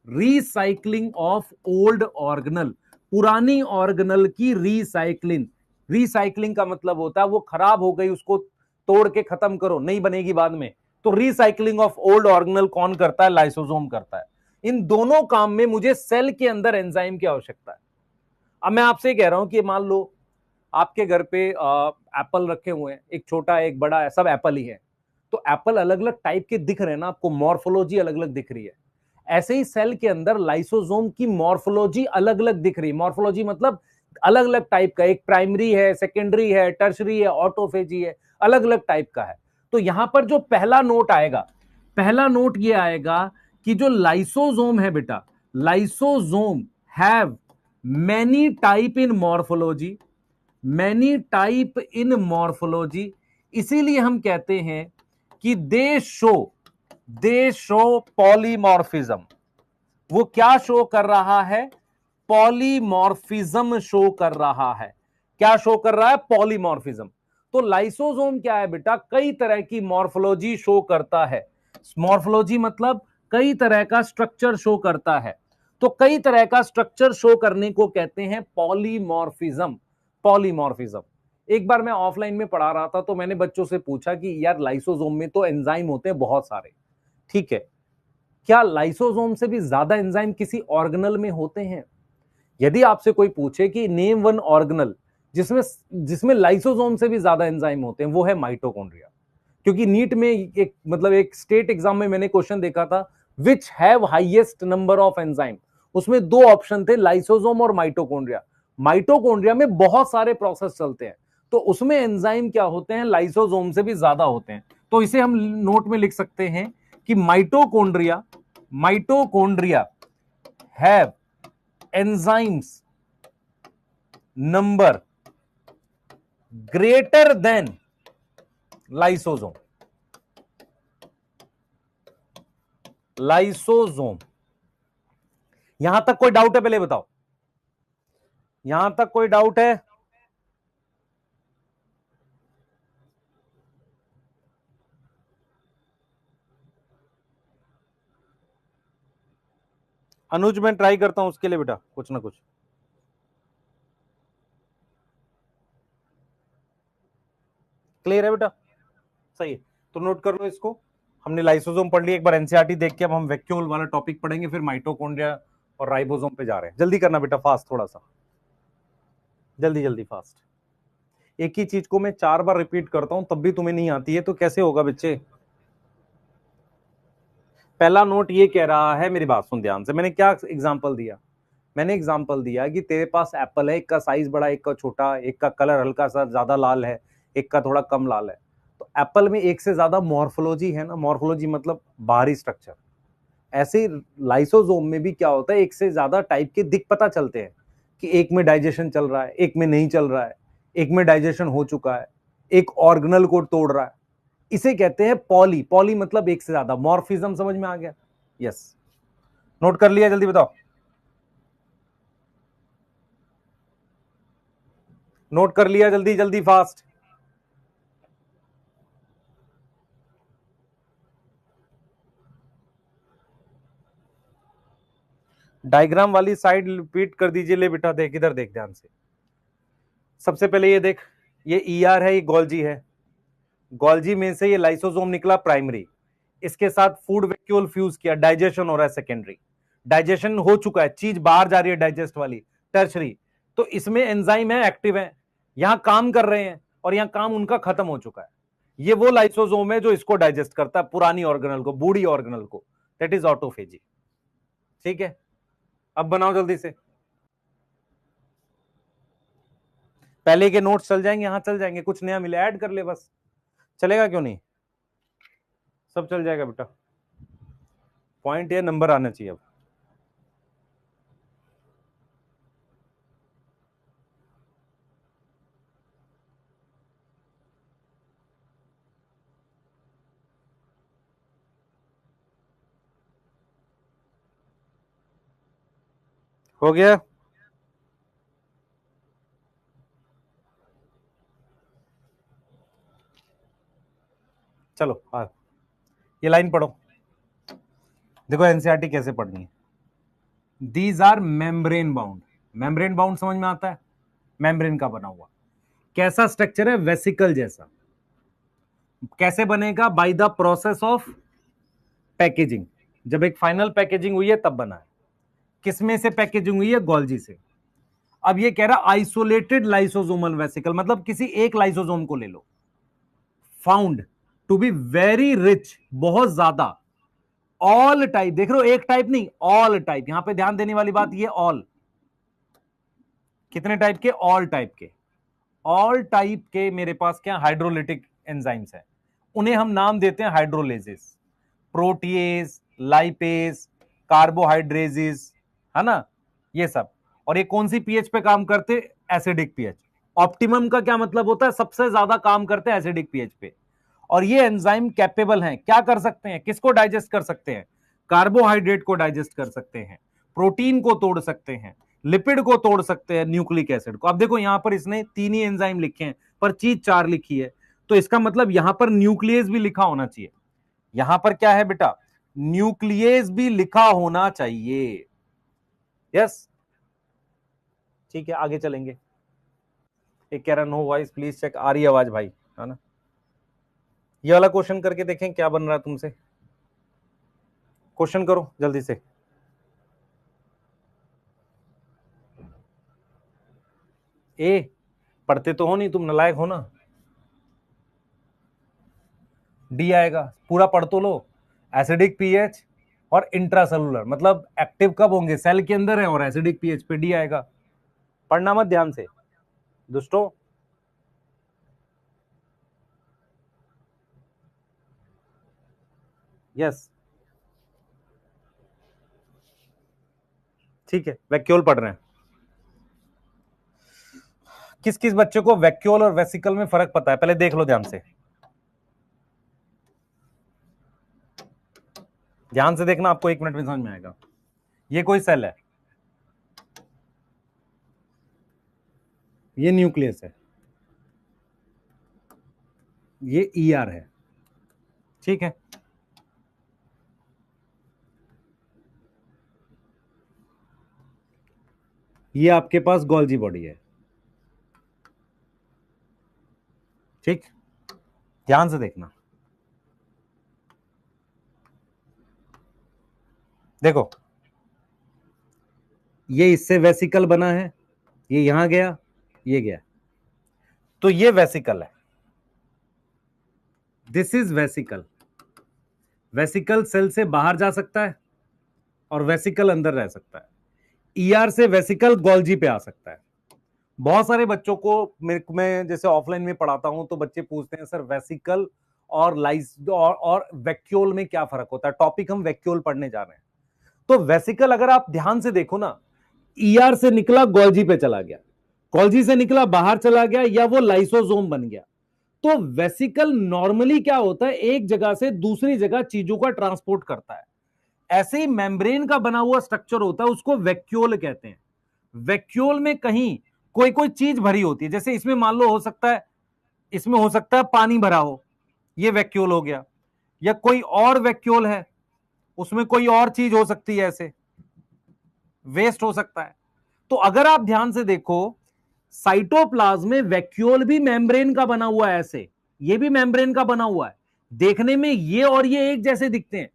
Recycling of old organelle, पुरानी ऑर्गेनल की रीसाइक्लिंग। रीसाइक्लिंग का मतलब होता है वो खराब हो गई, उसको तोड़ के खत्म करो, नहीं बनेगी बाद में। तो रीसाइक्लिंग ऑफ ओल्ड ऑर्गेनल कौन करता है, लाइसोसोम करता है। इन दोनों काम में मुझे सेल के अंदर एंजाइम की आवश्यकता है। अब मैं आपसे कह रहा हूं कि मान लो आपके घर पे एप्पल रखे हुए हैं, एक छोटा एक बड़ा है, सब एप्पल ही है। तो एप्पल अलग अलग टाइप के दिख रहे हैं ना आपको, मॉर्फोलॉजी अलग अलग दिख रही है। ऐसे ही सेल के अंदर लाइसोसोम की मॉर्फोलॉजी अलग अलग दिख रही है। मॉर्फोलॉजी मतलब अलग अलग टाइप का, एक प्राइमरी है, सेकेंडरी है, टर्शरी है, ऑटोफेजी है, अलग अलग टाइप का है। तो यहां पर जो पहला नोट आएगा, पहला नोट ये आएगा कि जो लाइसोसोम है बेटा, lysosome have many type in morphology, many type in morphology. इसीलिए हम कहते हैं कि दे शो पॉलीमॉर्फिज्म। वो क्या शो कर रहा है, पॉलीमॉर्फिज्म शो कर रहा है। क्या शो कर रहा है, पॉलीमॉर्फिज्म। तो लाइसोसोम क्या है बेटा, कई तरह की मॉर्फोलॉजी शो करता है। मॉर्फोलॉजी मतलब कई तरह का स्ट्रक्चर शो करता है। तो कई तरह का स्ट्रक्चर शो करने को कहते हैं पॉलीमॉर्फिज्म। पॉलीमॉर्फिज्म। एक बार मैं ऑफलाइन में पढ़ा रहा था, तो मैंने बच्चों से पूछा कि यार लाइसोसोम में तो एंजाइम होते हैं बहुत सारे, ठीक है, क्या लाइसोसोम से भी ज्यादा एंजाइम किसी ऑर्गेनल में होते हैं। यदि आपसे कोई पूछे कि नेम वन ऑर्गेनल जिसमें जिसमें लाइसोसोम से भी ज्यादा एंजाइम होते हैं, वो है माइटोकॉन्ड्रिया। क्योंकि नीट में एक मतलब एक स्टेट एग्जाम में मैंने क्वेश्चन देखा था, which have highest number of enzyme. उसमें दो ऑप्शन थे, लाइसोसोम और माइटोकॉन्ड्रिया। माइटोकॉन्ड्रिया में बहुत सारे प्रोसेस चलते हैं, तो उसमें एंजाइम क्या होते हैं, लाइसोसोम से भी ज्यादा होते हैं। तो इसे हम नोट में लिख सकते हैं कि mitochondria have enzymes number greater than lysosome. Lysosome. यहां तक कोई डाउट है, पहले बताओ, यहां तक कोई डाउट है। अनुज मैं ट्राई करता हूं उसके लिए बेटा कुछ ना कुछ। क्लियर है बेटा, सही है। तो नोट कर लो इसको। हमने लाइसोसोम पढ़ लिया, एक बार एनसीईआरटी देख के अब हम वैक्यूल वाला टॉपिक पढ़ेंगे, फिर माइटोकॉन्ड्रिया और राइबोसोम पे जा रहे हैं। जल्दी करना बेटा, फास्ट, थोड़ा सा जल्दी जल्दी फास्ट। एक ही चीज को मैं 4 बार रिपीट करता हूं तब भी तुम्हें नहीं आती है, तो कैसे होगा बच्चे। पहला नोट ये कह रहा है, मेरी बात सुन ध्यान से, मैंने क्या एग्जांपल दिया मैंने एग्जांपल दिया कि तेरे पास एप्पल है, एक का साइज बड़ा, एक का छोटा, एक का कलर हल्का सा ज्यादा लाल है, एक का थोड़ा कम लाल है। तो एप्पल में एक से ज्यादा मॉर्फोलॉजी है ना, मॉर्फोलॉजी मतलब बाहरी स्ट्रक्चर। ऐसे लाइसोसोम में भी क्या होता है, एक से ज्यादा टाइप के दिख पता चलते हैं कि एक में डाइजेशन चल रहा है, एक में नहीं चल रहा है, एक में डाइजेशन हो चुका है, एक ऑर्गेनल को तोड़ रहा है। इसे कहते हैं पॉली। पॉली मतलब एक से ज्यादा। मॉर्फिज्म समझ में आ गया? यस। नोट कर लिया? जल्दी बताओ। नोट कर लिया? जल्दी जल्दी फास्ट। डायग्राम वाली साइड रिपीट कर दीजिए। ले बेटा देख, इधर देख ध्यान से। सबसे पहले ये देख, ये ईआर है, ये गोल्जी है। गोल्जी में से ये लाइसोसोम निकला प्राइमरी, इसके साथ फूड वैक्यूल फ्यूज किया, डाइजेशन हो रहा है सेकेंडरी। डाइजेशन हो चुका है, चीज बाहर जा रही है डाइजेस्ट वाली, टर्शरी। तो इसमें एंजाइम है, एक्टिव है, यहां काम कर रहे हैं, और यहां काम उनका खत्म हो चुका है। ये वो लाइसोसोम है जो इसको डाइजेस्ट करता है, पुरानी ऑर्गेनल को, बूढ़ी ऑर्गेनल को। That is autophagy. ठीक है, अब बनाओ जल्दी से। पहले के नोट्स चल जाएंगे? हाँ चल जाएंगे, कुछ नया मिले ऐड कर ले बस, चलेगा क्यों नहीं? सब चल जाएगा बेटा। पॉइंट या नंबर आना चाहिए। अब हो गया? चलो ये लाइन पढ़ो। देखो एनसीईआरटी कैसे पढ़नी है। These are membrane bound. Membrane bound समझ में आता है? मेम्ब्रेन का बना हुआ। कैसा स्ट्रक्चर है? वेसिकल जैसा। कैसे बनेगा? By the process of packaging. जब एक फाइनल पैकेजिंग हुई है तब बना है। किसमें से पैकेजिंग हुई है? गोल्जी से। अब ये कह रहा आइसोलेटेड लाइसोसोमल वेसिकल, मतलब किसी एक लाइसोसोम को ले लो, found to be very rich, बहुत ज्यादा, ऑल टाइप। देख रहे हो, एक टाइप नहीं, ऑल टाइप। यहां पे ध्यान देने वाली बात ये ऑल। कितने टाइप के? ऑल टाइप के। ऑल टाइप के मेरे पास क्या हाइड्रोलिटिक एंजाइम्स है, उन्हें हम नाम देते हैं हाइड्रोलेजेस, प्रोटीएज, लाइपेज, कार्बोहाइड्रेजेस, है ना, ये सब। और ये कौन सी पीएच पे काम करते? Acidic pH. ऑप्टिमम का क्या मतलब होता है? सबसे ज्यादा काम करते हैं एसिडिक पीएच पे। और ये एंजाइम कैपेबल हैं, क्या कर सकते हैं? किसको डाइजेस्ट कर सकते हैं? कार्बोहाइड्रेट को डाइजेस्ट कर सकते हैं, प्रोटीन को तोड़ सकते हैं, लिपिड को तोड़ सकते हैं, न्यूक्लिक एसिड को। अब देखो यहां पर इसने 3 ही एंजाइम लिखे हैं, पर चीज 4 लिखी है, तो इसका मतलब यहां पर न्यूक्लियस भी लिखा होना चाहिए। यहां पर क्या है बेटा? न्यूक्लियस भी लिखा होना चाहिए। यस, ठीक है, आगे चलेंगे। एक कह रहा नो वॉइस, प्लीज चेक। आ रही आवाज भाई, है ना? ये वाला क्वेश्चन करके देखें क्या बन रहा है तुमसे। क्वेश्चन करो जल्दी से। ए, पढ़ते तो हो नहीं तुम, नलायक हो ना। डी आएगा, पूरा पढ़ तो लो। एसिडिक पीएच और इंट्रासेलुलर, मतलब एक्टिव कब होंगे? सेल के अंदर है, और एसिडिक पीएच पे डी आएगा। पढ़ना मत ध्यान से दोस्तों। यस, ठीक है, वैक्यूल पढ़ रहे हैं। किस किस बच्चे को वैक्यूल और वेसिकल में फर्क पता है? पहले देख लो ध्यान से, ध्यान से देखना, आपको 1 मिनट में समझ में आएगा। ये कोई सेल है, ये न्यूक्लियस है, ये ईआर है, ठीक है। ये आपके पास गोल्जी बॉडी है, ठीक। ध्यान से देखना, देखो ये इससे वेसिकल बना है, ये यहां गया, ये गया, तो ये वेसिकल है। This is vesicle. Vesicle cell से बाहर जा सकता है और वेसिकल अंदर रह सकता है। ईआर से वेसिकल गोल्जी पे आ सकता है। बहुत सारे बच्चों को मैं जैसे ऑफलाइन में पढ़ाता हूं तो बच्चे पूछते हैं सर वेसिकल और लाइस और वैक्यूल में क्या फर्क होता है। टॉपिक हम वैक्यूल पढ़ने जा रहे हैं। तो वेसिकल अगर आप ध्यान से देखो ना, ईआर से निकला गोल्जी पे चला गया, गोल्जी से निकला बाहर चला गया, या वो लाइसोसोम बन गया। तो वेसिकल नॉर्मली क्या होता है, एक जगह से दूसरी जगह चीजों का ट्रांसपोर्ट करता है। ऐसे ही मेम्ब्रेन का बना हुआ स्ट्रक्चर होता है, उसको वैक्यूल कहते हैं। वैक्यूल में कहीं कोई कोई चीज भरी होती है, जैसे इसमें मान लो हो सकता है, इसमें हो सकता है पानी भरा हो, ये वैक्यूल हो गया। या कोई और वैक्यूल है, उसमें कोई और चीज हो सकती है, ऐसे वेस्ट हो सकता है। तो अगर आप ध्यान से देखो, साइटोप्लाज्म में वैक्यूल भी मेम्ब्रेन का बना हुआ है, ऐसे ये भी मेम्ब्रेन का बना हुआ है। देखने में ये और ये एक जैसे दिखते हैं,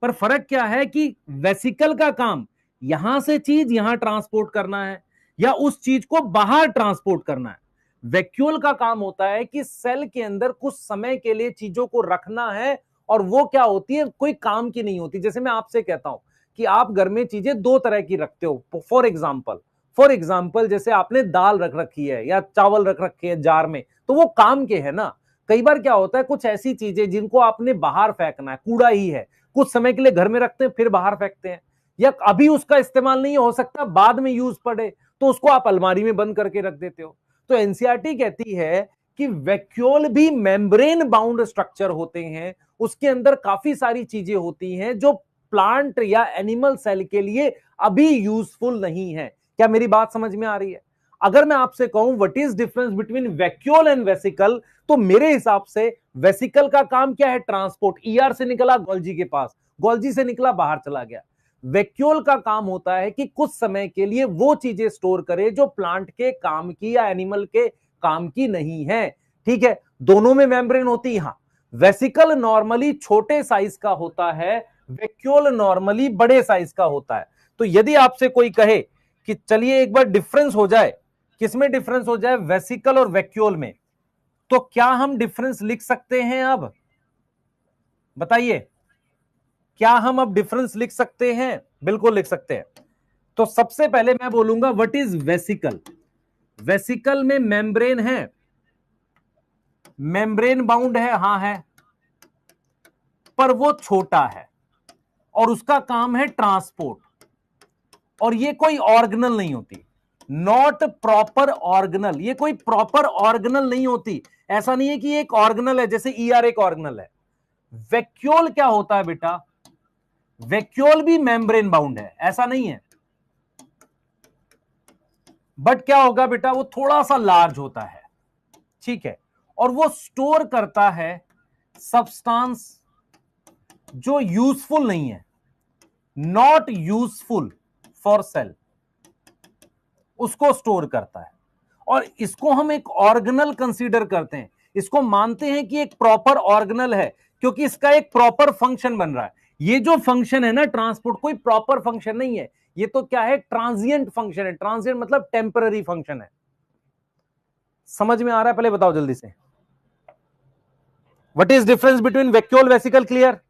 पर फर्क क्या है कि वेसिकल का काम यहां से चीज यहां ट्रांसपोर्ट करना है, या उस चीज को बाहर ट्रांसपोर्ट करना है। वैक्यूल का काम होता है कि सेल के अंदर कुछ समय के लिए चीजों को रखना है, और वो क्या होती है, कोई काम की नहीं होती। जैसे मैं आपसे कहता हूं कि आप घर में चीजें दो तरह की रखते हो, फॉर एग्जाम्पल जैसे आपने दाल रख रखी है या चावल रख रखे हैं जार में, तो वो काम के है ना। कई बार क्या होता है, कुछ ऐसी चीजें जिनको आपने बाहर फेंकना है, कूड़ा ही है, कुछ समय के लिए घर में रखते हैं फिर बाहर फेंकते हैं, या अभी उसका इस्तेमाल नहीं हो सकता, बाद में यूज पड़े तो उसको आप अलमारी में बंद करके रख देते हो। तो एनसीईआरटी कहती है कि वैक्यूल भी मेम्ब्रेन बाउंड स्ट्रक्चर होते हैं, उसके अंदर काफी सारी चीजें होती हैं जो प्लांट या एनिमल सेल के लिए अभी यूजफुल नहीं है। क्या मेरी बात समझ में आ रही है? अगर मैं आपसे कहूं what is difference between vacuole and vesicle, तो मेरे हिसाब से वेसिकल का काम क्या है, ट्रांसपोर्ट। ईआर से निकला गोल्जी के पास, गोल्जी से निकला बाहर चला गया। वैक्यूल का काम होता है कि कुछ समय के लिए वो चीजें स्टोर करे जो प्लांट के काम की या एनिमल के काम की नहीं है। ठीक है, दोनों में मेम्ब्रेन होती है। वेसिकल नॉर्मली छोटे साइज का होता है, वैक्यूल नॉर्मली बड़े साइज का होता है। तो यदि आपसे कोई कहे कि चलिए एक बार डिफरेंस हो जाए, किसमें डिफरेंस हो जाए, वेसिकल और वैक्यूल में, तो क्या हम डिफरेंस लिख सकते हैं? अब बताइए, क्या हम अब डिफरेंस लिख सकते हैं? बिल्कुल लिख सकते हैं। तो सबसे पहले मैं बोलूंगा व्हाट इज वेसिकल। वेसिकल में मेम्ब्रेन है, मेम्ब्रेन बाउंड है, हां है, पर वो छोटा है और उसका काम है ट्रांसपोर्ट। और ये कोई ऑर्गेनल नहीं होती, नॉट प्रॉपर ऑर्गेनल, ये कोई प्रॉपर ऑर्गेनल नहीं होती। ऐसा नहीं है कि एक ऑर्गेनल है जैसे ईआर एक ऑर्गेनल है। वैक्यूल क्या होता है बेटा, वैक्यूल भी मेम्ब्रेन बाउंड है, ऐसा नहीं है, बट क्या होगा बेटा, वो थोड़ा सा लार्ज होता है। ठीक है, और वो स्टोर करता है सब्सटेंस जो यूजफुल नहीं है, नॉट यूजफुल फॉर सेल, उसको स्टोर करता है। और इसको हम एक ऑर्गेनल कंसीडर करते हैं, इसको मानते हैं कि एक प्रॉपर ऑर्गेनल है, क्योंकि इसका एक प्रॉपर फंक्शन बन रहा है। ये जो फंक्शन है ना ट्रांसपोर्ट, कोई प्रॉपर फंक्शन नहीं है, ये तो क्या है, ट्रांजिएंट फंक्शन है। ट्रांजिएंट मतलब टेम्पररी फंक्शन है। समझ में आ रहा है? पहले बताओ जल्दी से, what is difference between vacuole vesicle? Clear?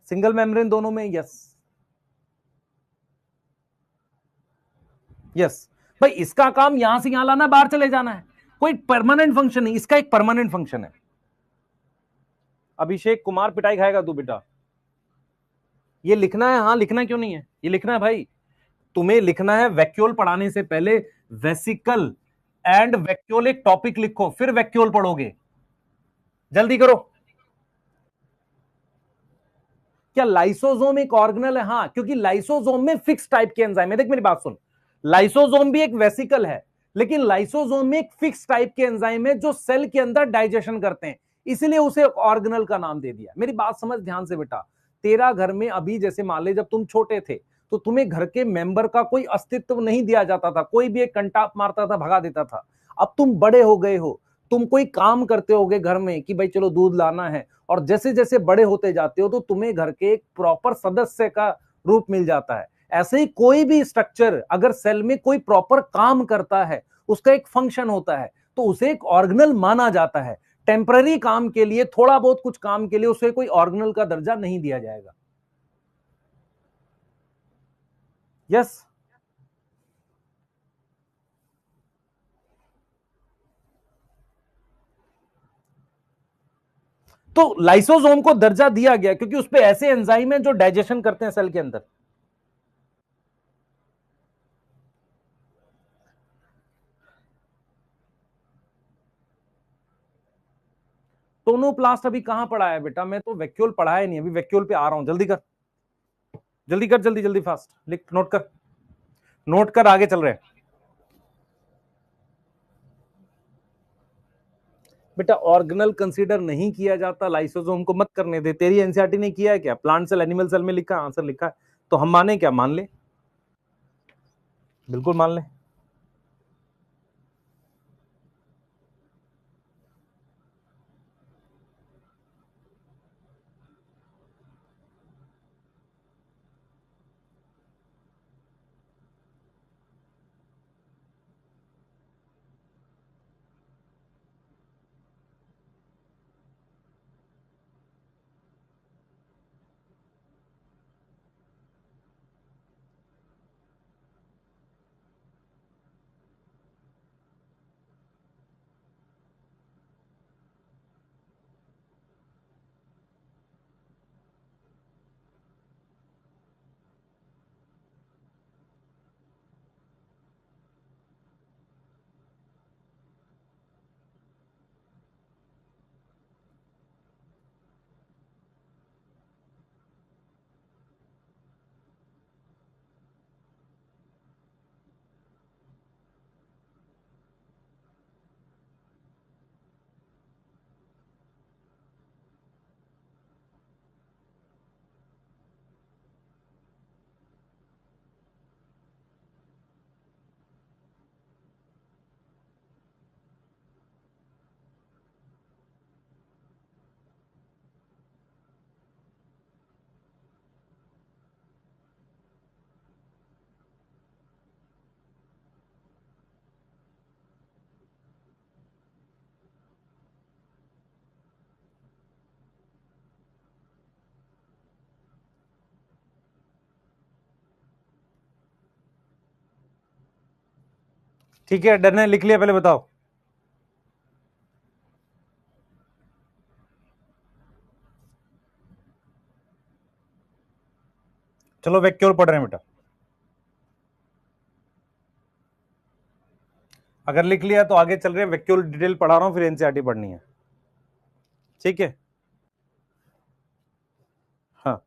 Single membrane दोनों में? यस यस भाई, इसका काम यहां से यहां लाना, बाहर चले जाना है, कोई परमानेंट फंक्शन नहीं, इसका एक परमानेंट फंक्शन है। अभिषेक कुमार पिटाई खाएगा तू बेटा, ये लिखना है। हाँ लिखना, क्यों नहीं है, ये लिखना है भाई, तुम्हें लिखना है। वैक्यूल पढ़ाने से पहले वेसिकल एंड वैक्यूल एक टॉपिक लिखो, फिर वैक्यूल पढ़ोगे। जल्दी करो। क्या लाइसोसोम एक ऑर्गेनल है? हाँ, क्योंकि लाइसोसोम में फिक्स टाइप के एंजाइम है। देख मेरी बात सुन, लाइसोसोम भी एक वेसिकल है, लेकिन लाइसोसोम में एक फिक्स टाइप के एंजाइम है जो सेल के अंदर डाइजेशन करते हैं, इसलिए उसे ऑर्गेनल का नाम दे दिया। मेरी बात समझ ध्यान से बेटा, तेरा घर में अभी जैसे मान ले जब तुम छोटे थे तो तुम्हें घर के मेंबर का कोई अस्तित्व नहीं दिया जाता था, कोई भी एक कंटाप मारता था भगा देता था। अब तुम बड़े हो गए हो, तुम कोई काम करते होगे घर में कि भाई चलो दूध लाना है, और जैसे जैसे बड़े होते जाते हो तो तुम्हें घर के एक प्रॉपर सदस्य का रूप मिल जाता है। ऐसे ही कोई भी स्ट्रक्चर अगर सेल में कोई प्रॉपर काम करता है, उसका एक फंक्शन होता है, तो उसे एक ऑर्गेनल माना जाता है। टेम्पररी काम के लिए, थोड़ा बहुत कुछ काम के लिए उसे कोई ऑर्गेनल का दर्जा नहीं दिया जाएगा। यस। तो लाइसोसोम को दर्जा दिया गया क्योंकि उस पे ऐसे एंजाइम हैं जो डाइजेशन करते हैं सेल के अंदर। टोनोप्लास्ट अभी कहां पढ़ा है बेटा? मैं तो वैक्यूल पढ़ाया नहीं, अभी वैक्यूल पे आ रहा हूं। जल्दी कर, जल्दी कर, जल्दी जल्दी फास्ट लिख, नोट कर, नोट कर, आगे चल रहे हैं बेटा। ऑर्गेनल कंसीडर नहीं किया जाता, लाइसोसोम को मत करने दे। तेरी एनसीईआरटी ने किया है क्या? प्लांट सेल, एनिमल सेल में लिखा, आंसर लिखा है, तो हम माने क्या? मान ले, बिल्कुल मान ले। ठीक है, डन है, लिख लिया? पहले बताओ। चलो वैक्यूल पढ़ रहे हैं बेटा। अगर लिख लिया तो आगे चल रहे हैं, वैक्यूल डिटेल पढ़ा रहा हूं, फिर एनसीईआरटी पढ़नी है। ठीक है, हाँ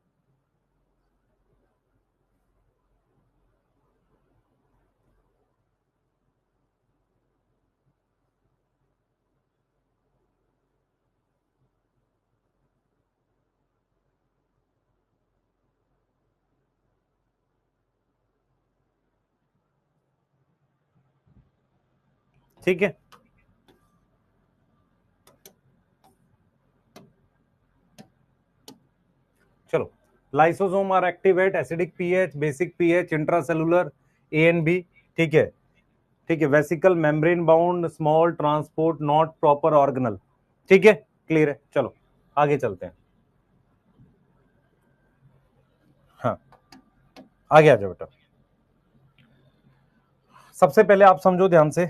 ठीक है। चलो, lysosome are active at acidic pH, basic pH, intracellular, A and B. ठीक है, ठीक है। Vesicle, membrane bound, small, transport, not proper organelle. ठीक है, क्लियर है। चलो आगे चलते हैं। हाँ, आगे आ जाओ बेटा। सबसे पहले आप समझो ध्यान से,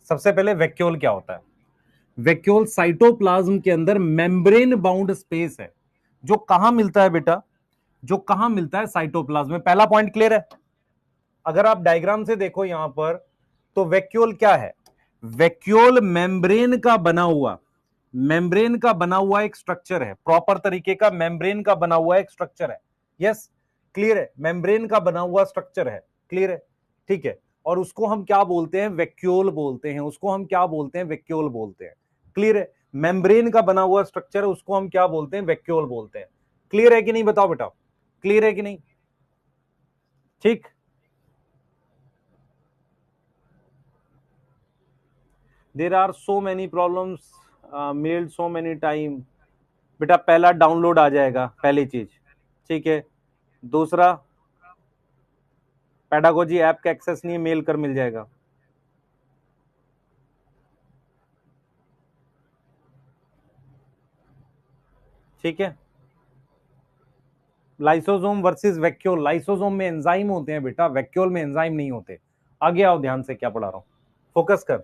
सबसे पहले वैक्यूल क्या होता है? वैक्यूल साइटोप्लाज्म के अंदर मेम्ब्रेन बाउंड स्पेस है, जो कहां मिलता है बेटा? जो कहां मिलता है? साइटोप्लाज्म में। पहला पॉइंट क्लियर है? अगर आप डायग्राम से देखो यहां पर, तो वैक्यूल क्या है? वैक्यूल मेम्ब्रेन का बना हुआ, मेम्ब्रेन का बना हुआ एक स्ट्रक्चर है, प्रॉपर तरीके का मेम्ब्रेन का बना हुआ एक स्ट्रक्चर है। यस, क्लियर है? मेम्ब्रेन का बना हुआ स्ट्रक्चर है, क्लियर है? ठीक है। और उसको हम क्या बोलते हैं? वैक्यूल बोलते हैं। उसको हम क्या बोलते हैं? वैक्यूल बोलते हैं। क्लियर है? मेम्ब्रेन का बना हुआ स्ट्रक्चर है, उसको हम क्या बोलते हैं? वैक्यूल बोलते हैं। क्लियर है कि नहीं? बताओ बेटा, क्लियर है कि नहीं? ठीक। There are so many problems meld so many time. बेटा पहला डाउनलोड आ जाएगा, पहली चीज। ठीक है। दूसरा, पेडागोजी ऐप का एक्सेस नहीं है, मेल कर मिल जाएगा। ठीक है लाइसोसोम वर्सेस वैक्यूल, लाइसोसोम में एंजाइम होते हैं बेटा, वैक्यूल में एंजाइम नहीं होते। आगे आओ, ध्यान से क्या पढ़ा रहा हूं, फोकस कर।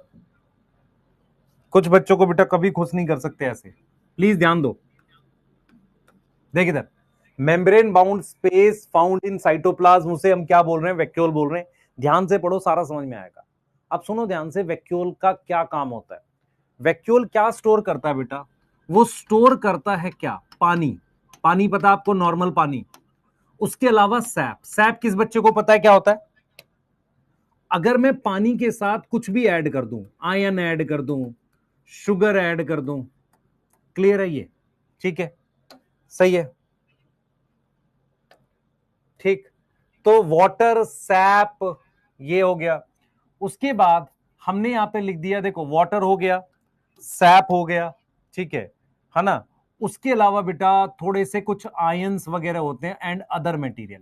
कुछ बच्चों को बेटा कभी खुश नहीं कर सकते ऐसे, प्लीज ध्यान दो। देख इधर, membrane bound space found in cytoplasm, उसे हम क्या बोल रहे हैं, वैक्यूल बोल रहे हैं। ध्यान से पढ़ो, सारा समझ में आएगा। अब सुनो ध्यान से, वैक्यूल का क्या काम होता है। वैक्यूल क्या स्टोर करता है बेटा, वो स्टोर करता है क्या, पानी। पानी पता आपको, नॉर्मल पानी। उसके अलावा सैप। सैप किस बच्चे को पता है क्या होता है? अगर मैं पानी के साथ कुछ भी ऐड कर दूं, आयन ऐड कर दूं, शुगर ऐड कर दूं, क्लियर है ये? ठीक है, सही है, ठीक। तो वाटर, सैप, ये हो गया। उसके बाद हमने यहां पे लिख दिया, देखो वाटर हो गया, सैप हो गया, ठीक है ना। उसके अलावा बेटा थोड़े से कुछ आयंस वगैरह होते हैं एंड अदर मटेरियल।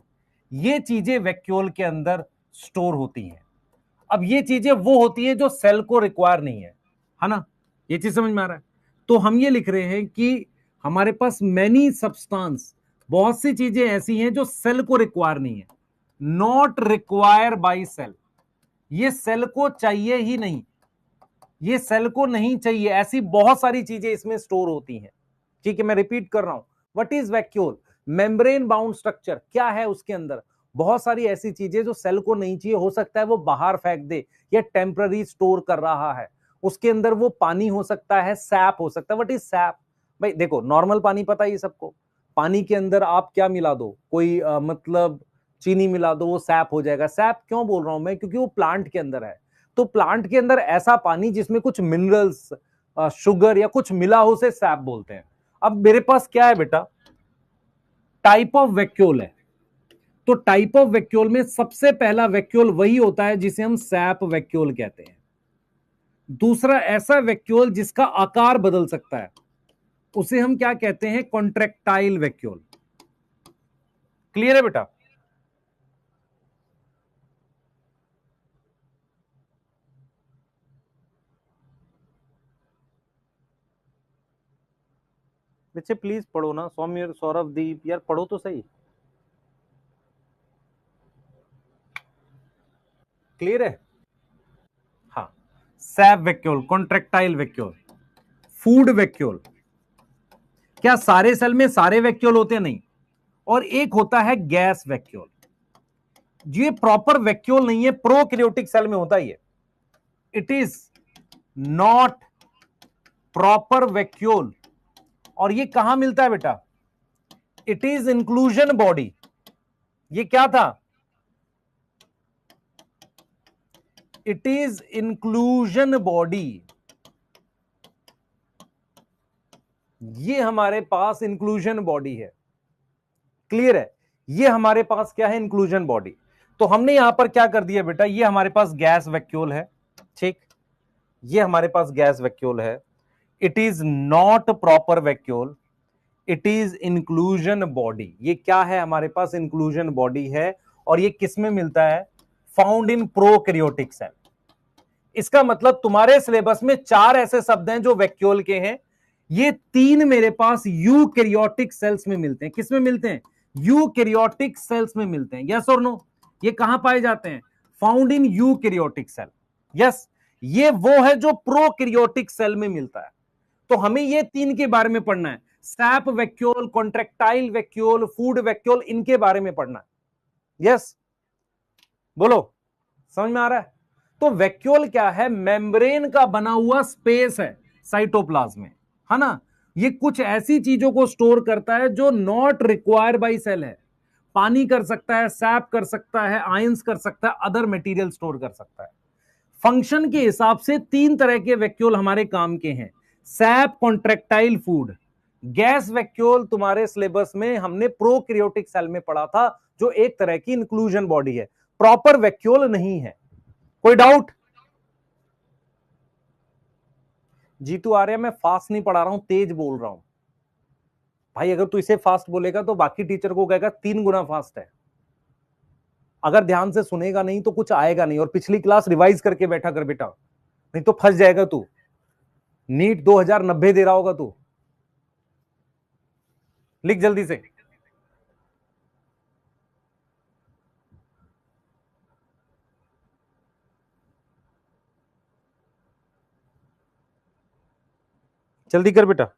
ये चीजें वैक्यूल के अंदर स्टोर होती हैं। अब ये चीजें वो होती है जो सेल को रिक्वायर नहीं है ना। ये चीज समझ में आ रहा है? तो हम ये लिख रहे हैं कि हमारे पास मैनी सब्सटेंस, बहुत सी चीजें ऐसी हैं जो सेल को रिक्वायर नहीं है, नॉट रिक्वायर बाय सेल। ये सेल को चाहिए ही नहीं, ये सेल को नहीं चाहिए, ऐसी बहुत सारी चीजें इसमें स्टोर होती हैं। ठीक है, मैं रिपीट कर रहा हूं, what is vacuole? Membrane bound structure. क्या है उसके अंदर? बहुत सारी ऐसी चीजें जो सेल को नहीं चाहिए, हो सकता है वो बाहर फेंक दे, या टेम्पररी स्टोर कर रहा है। उसके अंदर वो पानी हो सकता है, सैप हो सकता है। What is SAP? भाई देखो, नॉर्मल पानी पता ही सबको, पानी के अंदर आप क्या मिला दो, कोई मतलब चीनी मिला दो, वो सैप हो जाएगा। सैप क्यों बोल रहा हूं मैं? क्योंकि वो प्लांट के अंदर है। तो प्लांट के अंदर ऐसा पानी जिसमें कुछ मिनरल्स, शुगर या कुछ मिला हो, उसे सैप बोलते हैं। अब मेरे पास क्या है बेटा, टाइप ऑफ वैक्यूल है। तो टाइप ऑफ वैक्यूल में सबसे पहला वैक्यूल वही होता है जिसे हम सैप वैक्यूल कहते हैं। दूसरा ऐसा वैक्यूल जिसका आकार बदल सकता है, उसे हम क्या कहते हैं, कॉन्ट्रैक्टाइल वैक्यूल। क्लियर है बेटा? बच्चे प्लीज पढ़ो ना, सौम्य, सौरभ, दीप, यार पढ़ो तो सही। क्लियर है? हाँ, SAP vacuole, contractile vacuole, food vacuole. क्या सारे सेल में सारे वैक्यूल होते हैं? नहीं। और एक होता है गैस वैक्यूल। ये प्रॉपर वैक्यूल नहीं है, प्रोकैरियोटिक सेल में होता ही है। It is not proper vacuole. और ये कहां मिलता है बेटा? It is inclusion body. ये क्या था? It is inclusion body. ये हमारे पास इंक्लूजन बॉडी है। क्लियर है? ये हमारे पास क्या है, इंक्लूजन बॉडी। तो हमने यहां पर क्या कर दिया बेटा, ये हमारे पास गैस वैक्यूल है, ठीक। ये हमारे पास गैस वैक्यूल है। It is not proper vacuole, it is inclusion body. ये क्या है, हमारे पास इंक्लूजन बॉडी है। और ये किस में मिलता है? Found in prokaryotic cell. इसका मतलब तुम्हारे सिलेबस में 4 ऐसे शब्द हैं जो वैक्यूल के हैं, ये 3 मेरे पास यूकैरियोटिक सेल्स में मिलते हैं। किस में मिलते हैं? यूकैरियोटिक सेल्स में मिलते हैं। यस और नो? ये कहां पाए जाते हैं? Found in eukaryotic cell. Yes, ये वो है जो प्रोकैरियोटिक सेल में मिलता है। तो हमें ये 3 के बारे में पढ़ना है, SAP vacuole, contractile vacuole, food vacuole, इनके बारे में पढ़ना है। यस बोलो, समझ में आ रहा है? तो वैक्यूल क्या है? मेम्ब्रेन का बना हुआ स्पेस है साइटोप्लाज्म में, है ना। ये कुछ ऐसी चीजों को स्टोर करता है जो नॉट रिक्वायर्ड बाय सेल है। पानी कर सकता है, सैप कर सकता है, आयंस कर सकता है, अदर मटेरियल स्टोर कर सकता है। फंक्शन के हिसाब से 3 तरह के वैक्यूल हमारे काम के हैं, SAP, contractile, food. Gas vacuole तुम्हारे सिलेबस में हमने प्रोकैरियोटिक सेल में पढ़ा था, जो एक तरह की इंक्लूजन बॉडी है, प्रॉपर वैक्यूल नहीं है। कोई डाउट? जीतू आ रहा है, मैं फास्ट नहीं पढ़ा रहा हूं, तेज बोल रहा हूं। भाई अगर तू इसे फास्ट बोलेगा तो बाकी टीचर को कहेगा 3 गुना फास्ट है। अगर ध्यान से सुनेगा नहीं तो कुछ आएगा नहीं। और पिछली क्लास रिवाइज करके बैठा कर बेटा, नहीं तो फंस जाएगा तू। नीट 2090 दे रहा होगा तू। लिख जल्दी से। जल्दी कर बेटा।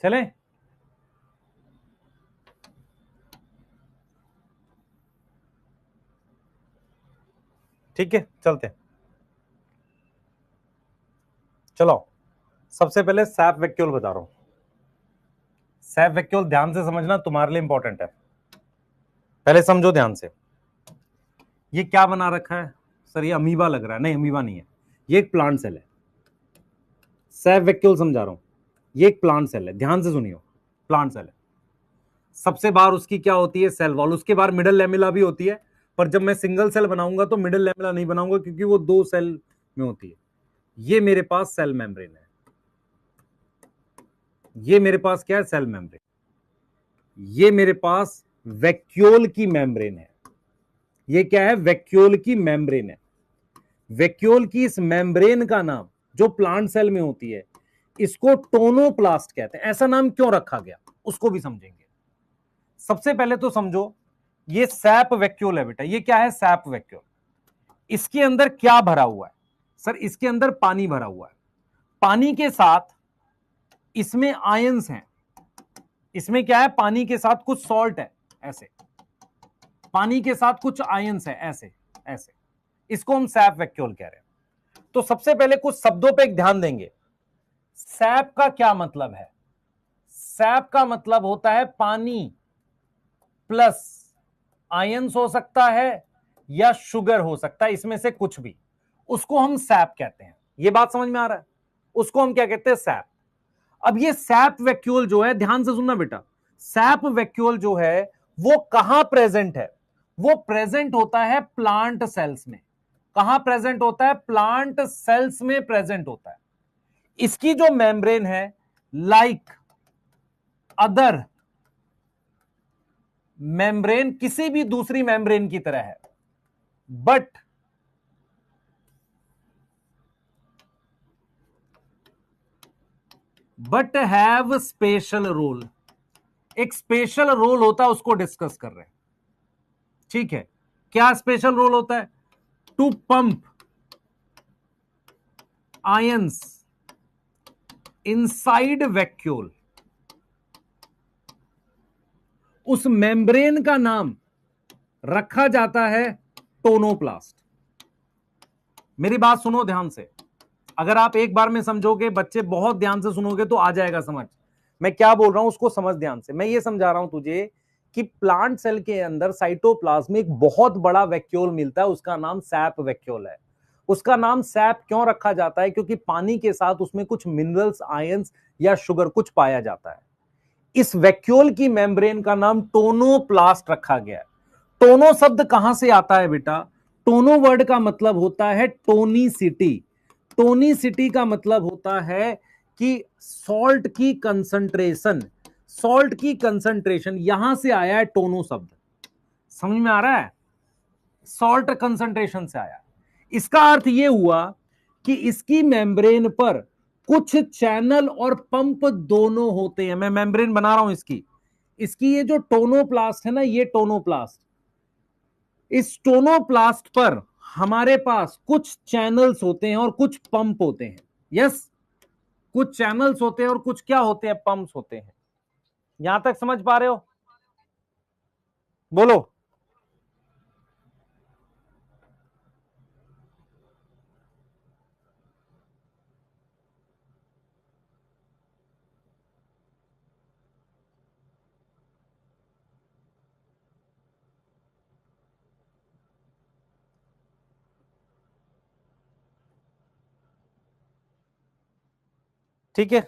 चले, ठीक है, चलते हैं। चलो, सबसे पहले सैप वैक्यूल बता रहा हूं। सैप वैक्यूल ध्यान से समझना, तुम्हारे लिए इंपॉर्टेंट है। पहले समझो ध्यान से। ये क्या बना रखा है सर? ये अमीबा लग रहा है। नहीं, अमीबा नहीं है, ये एक प्लांट सेल है। सैप वैक्यूल समझा रहा हूं, ये एक प्लांट सेल है। ध्यान से सुनियो, प्लांट सेल है। सबसे बाहर उसकी क्या होती है? Cell wall. उसके बाहर मिडल लेमिला भी होती है, पर जब मैं सिंगल सेल बनाऊंगा तो मिडल लेमिला नहीं बनाऊंगा, क्योंकि वो 2 सेल में होती है। ये मेरे पास सेल मेम्ब्रेन है। ये मेरे पास क्या है? Cell membrane. ये मेरे पास वैक्यूल की मेम्ब्रेन है। ये क्या है? वैक्यूल की मेम्ब्रेन है। वैक्यूल की इस मेम्ब्रेन का नाम, जो प्लांट सेल में होती है, इसको टोनोप्लास्ट कहते हैं। ऐसा नाम क्यों रखा गया उसको भी समझेंगे। सबसे पहले तो समझो, ये सैप वैक्यूल है बेटा। ये क्या है? SAP vacuole. इसके अंदर क्या भरा हुआ है सर? इसके अंदर पानी भरा हुआ है। पानी के साथ इसमें आयंस हैं। इसमें क्या है? पानी के साथ कुछ सॉल्ट है, ऐसे। पानी के साथ कुछ आयंस है, ऐसे ऐसे। इसको हम सैप वैक्यूल कह रहे हैं। तो सबसे पहले कुछ शब्दों पे एक ध्यान देंगे। सैप का क्या मतलब है? सैप का मतलब होता है पानी प्लस आयंस हो सकता है या शुगर हो सकता है, इसमें से कुछ भी। उसको हम सैप कहते हैं। यह बात समझ में आ रहा है? उसको हम क्या कहते हैं? सैप। अब ये सैप वैक्यूल जो है, ध्यान से सुनना बेटा, सैप वैक्यूल जो है वो कहां प्रेजेंट है? वो प्रेजेंट होता है प्लांट सेल्स में। कहां प्रेजेंट होता है? प्लांट सेल्स में प्रेजेंट होता है। इसकी जो मेम्ब्रेन है, लाइक अदर मेम्ब्रेन, किसी भी दूसरी मेम्ब्रेन की तरह है, बट हैव स्पेशल रोल। एक स्पेशल रोल होता है, उसको डिस्कस कर रहे हैं। ठीक है, क्या स्पेशल रोल होता है? To pump ions inside vacuole. उस मेम्ब्रेन का नाम रखा जाता है टोनोप्लास्ट। मेरी बात सुनो ध्यान से। अगर आप एक बार में समझोगे, बच्चे बहुत ध्यान से सुनोगे तो आ जाएगा समझ। मैं क्या बोल रहा हूं उसको समझ ध्यान से। मैं ये समझा रहा हूं तुझे कि प्लांट सेल के अंदर साइटोप्लाज्म में एक बहुत बड़ा वैक्यूल मिलता है, उसका नाम सैप वैक्यूल है। उसका नाम सैप क्यों रखा जाता है? क्योंकि पानी के साथ उसमें कुछ मिनरल्स, आयंस या शुगर कुछ पाया जाता है। इस वैक्यूल की मेम्ब्रेन का नाम टोनोप्लास्ट रखा गया है। टोनो शब्द कहां से आता है बेटा? टोनो वर्ड का मतलब होता है टोनिसिटी। टोनिसिटी का मतलब होता है कि सॉल्ट की कंसंट्रेशन। सॉल्ट की कंसंट्रेशन, यहां से आया है टोनो शब्द। समझ में आ रहा है? सॉल्ट कंसंट्रेशन से आया। इसका अर्थ यह हुआ कि इसकी मेम्ब्रेन पर कुछ चैनल और पंप दोनों होते हैं। मैं मेम्ब्रेन बना रहा हूं इसकी। इसकी ये जो टोनोप्लास्ट है ना, ये टोनोप्लास्ट, इस टोनोप्लास्ट पर हमारे पास कुछ चैनल्स होते हैं और कुछ पंप होते हैं। यस, कुछ चैनल्स होते हैं और कुछ क्या होते हैं, पंप्स होते हैं। यहां तक समझ पा रहे हो? बोलो। ठीक है,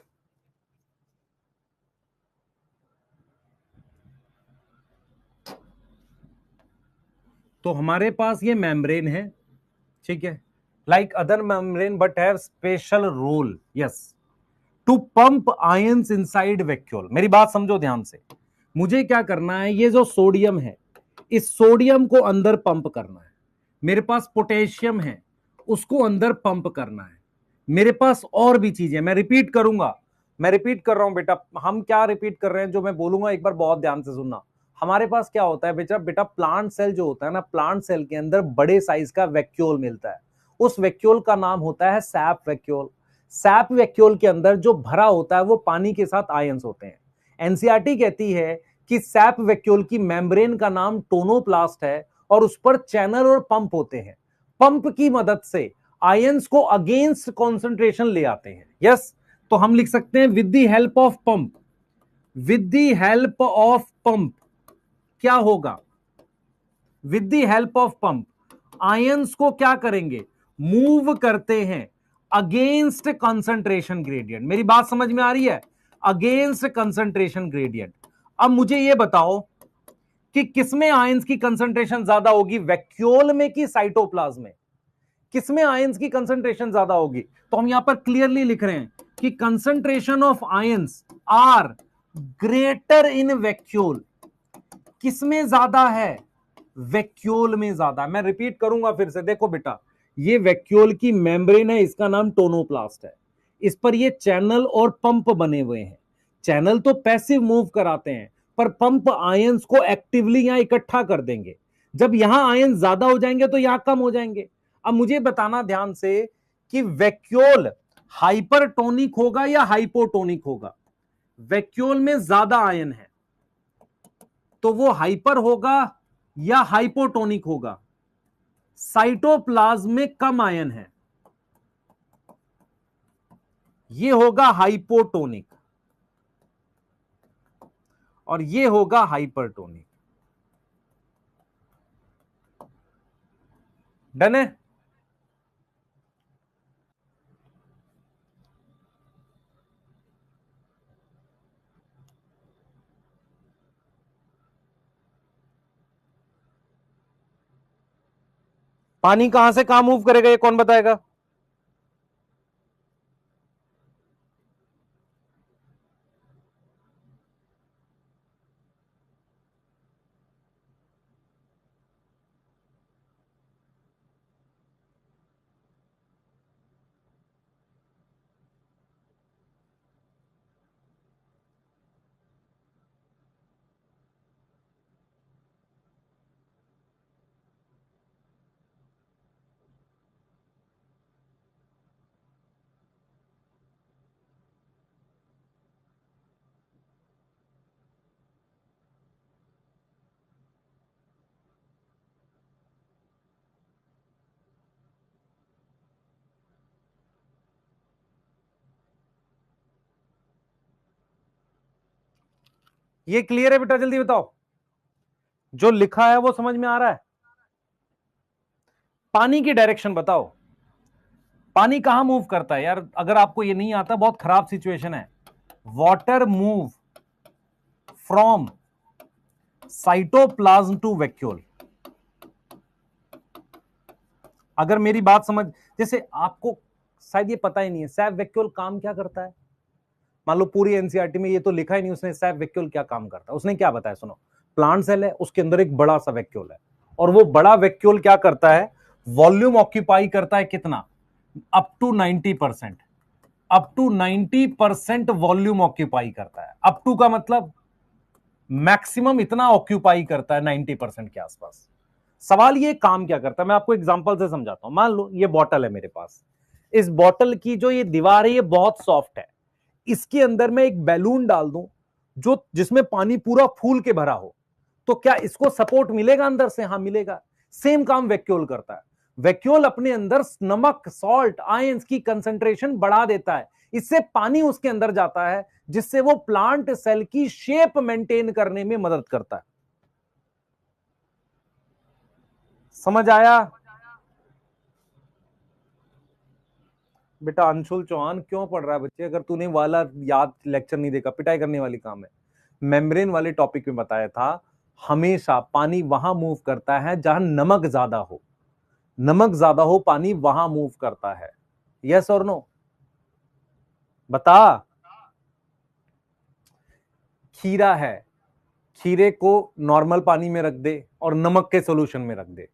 तो हमारे पास ये मेम्ब्रेन है, ठीक है, like other membrane but have special role, yes, to pump ions inside vacuole. मेरी बात समझो ध्यान से। मुझे क्या करना है, ये जो सोडियम है, इस सोडियम को अंदर पंप करना है। मेरे पास पोटेशियम है, उसको अंदर पंप करना है। मेरे पास और भी चीजें, मैं रिपीट करूंगा, मैं रिपीट कर रहा हूं बेटा। हम क्या रिपीट कर रहे हैं, जो मैं बोलूंगा एक बार बहुत ध्यान से सुनना। हमारे पास क्या होता है बेटा, बेटा प्लांट सेल जो होता है ना, प्लांट सेल के अंदर बड़े साइज का वैक्यूल मिलता है। उस वैक्यूल का नाम होता है सैप वैक्यूल। सैप वैक्यूल के अंदर जो भरा होता है वो पानी के साथ आयंस होते हैं। एनसीईआरटी कहती है कि सैप वैक्यूल की मेम्ब्रेन का नाम टोनोप्लास्ट है और उस पर चैनल और पंप होते हैं। पंप की मदद से आयंस को अगेंस्ट कॉन्सेंट्रेशन ले आते हैं। यस, तो हम लिख सकते हैं with the help of pump, with the help of pump क्या होगा, with the help of pump ions को क्या करेंगे, मूव करते हैं अगेंस्ट कंसंट्रेशन ग्रेडियंट। मेरी बात समझ में आ रही है? Against concentration gradient. अब मुझे यह बताओ कि किसमें आयंस की कंसंट्रेशन ज्यादा होगी, वैक्यूल में कि साइटोप्लाज्म में? किसमें आयंस की कंसंट्रेशन ज्यादा होगी? तो हम यहां पर क्लियरली लिख रहे हैं कि concentration of ions are greater in vacuole. किसमें ज्यादा है, वैक्यूल में ज्यादा। मैं रिपीट करूंगा फिर से, देखो बेटा, ये वैक्यूल की मेम्ब्रेन है, इसका नाम टोनोप्लास्ट है। इस पर ये चैनल और पंप बने हुए हैं। चैनल तो पैसिव मूव कराते हैं, पर पंप आयंस को एक्टिवली यहां इकट्ठा कर देंगे। जब यहां आयंस ज्यादा हो जाएंगे तो यहां कम हो जाएंगे। अब मुझे बताना ध्यान से कि वैक्यूल हाइपरटोनिक होगा या हाइपोटोनिक होगा? वैक्यूल में ज्यादा आयन है तो वो हाइपर होगा या हाइपोटोनिक होगा? साइटोप्लाज्म में कम आयन है, ये होगा हाइपोटोनिक, और ये होगा हाइपरटोनिक। डन है? पानी कहां से कहां मूव करेगा, ये कौन बताएगा? ये क्लियर है बेटा? जल्दी बताओ, जो लिखा है वो समझ में आ रहा है? पानी की डायरेक्शन बताओ, पानी कहां मूव करता है यार? अगर आपको ये नहीं आता, बहुत खराब सिचुएशन है। Water move from cytoplasm to vacuole. अगर मेरी बात समझ, जैसे आपको शायद ये पता ही नहीं है सैप वैक्यूल काम क्या करता है। मान लो पूरी एनसीईआरटी में ये तो लिखा ही नहीं उसने सैप वैक्यूल क्या काम करता है। उसने क्या बताया, सुनो। प्लांट सेल है, उसके अंदर एक बड़ा सा वैक्यूल है, और वो बड़ा वैक्यूल क्या करता है, वॉल्यूम ऑक्यूपाई करता है कितना, up to 90%। Up to 90% volume occupy करता है। अप टू का मतलब मैक्सिमम इतना ऑक्यूपाई करता है 90% के आसपास। सवाल ये काम क्या करता है, मैं आपको एग्जांपल से समझाता हूं। मान लो ये बॉटल है मेरे पास, इस बॉटल की जो ये दीवार है ये बहुत सॉफ्ट है, इसके अंदर मैं एक बैलून डाल दूं जो जिसमें पानी पूरा फूल के भरा हो, तो क्या इसको सपोर्ट मिलेगा अंदर से? हाँ मिलेगा। सेम काम वैक्यूल करता है। वैक्यूल अपने अंदर नमक, सॉल्ट, आयंस की कंसंट्रेशन बढ़ा देता है, इससे पानी उसके अंदर जाता है, जिससे वो प्लांट सेल की शेप मेंटेन करने में मदद करता है। समझ आया? बेटा अंशुल चौहान क्यों पढ़ रहा है बच्चे? अगर तूने वाला याद लेक्चर नहीं देखा, पिटाई करने वाली काम है। मेम्ब्रेन वाले टॉपिक में बताया था, हमेशा पानी वहां मूव करता है जहां नमक ज्यादा हो, नमक ज्यादा हो पानी वहां मूव करता है। यस और नो? बता। खीरा है, खीरे को नॉर्मल पानी में रख दे और नमक के सॉल्यूशन में रख दे,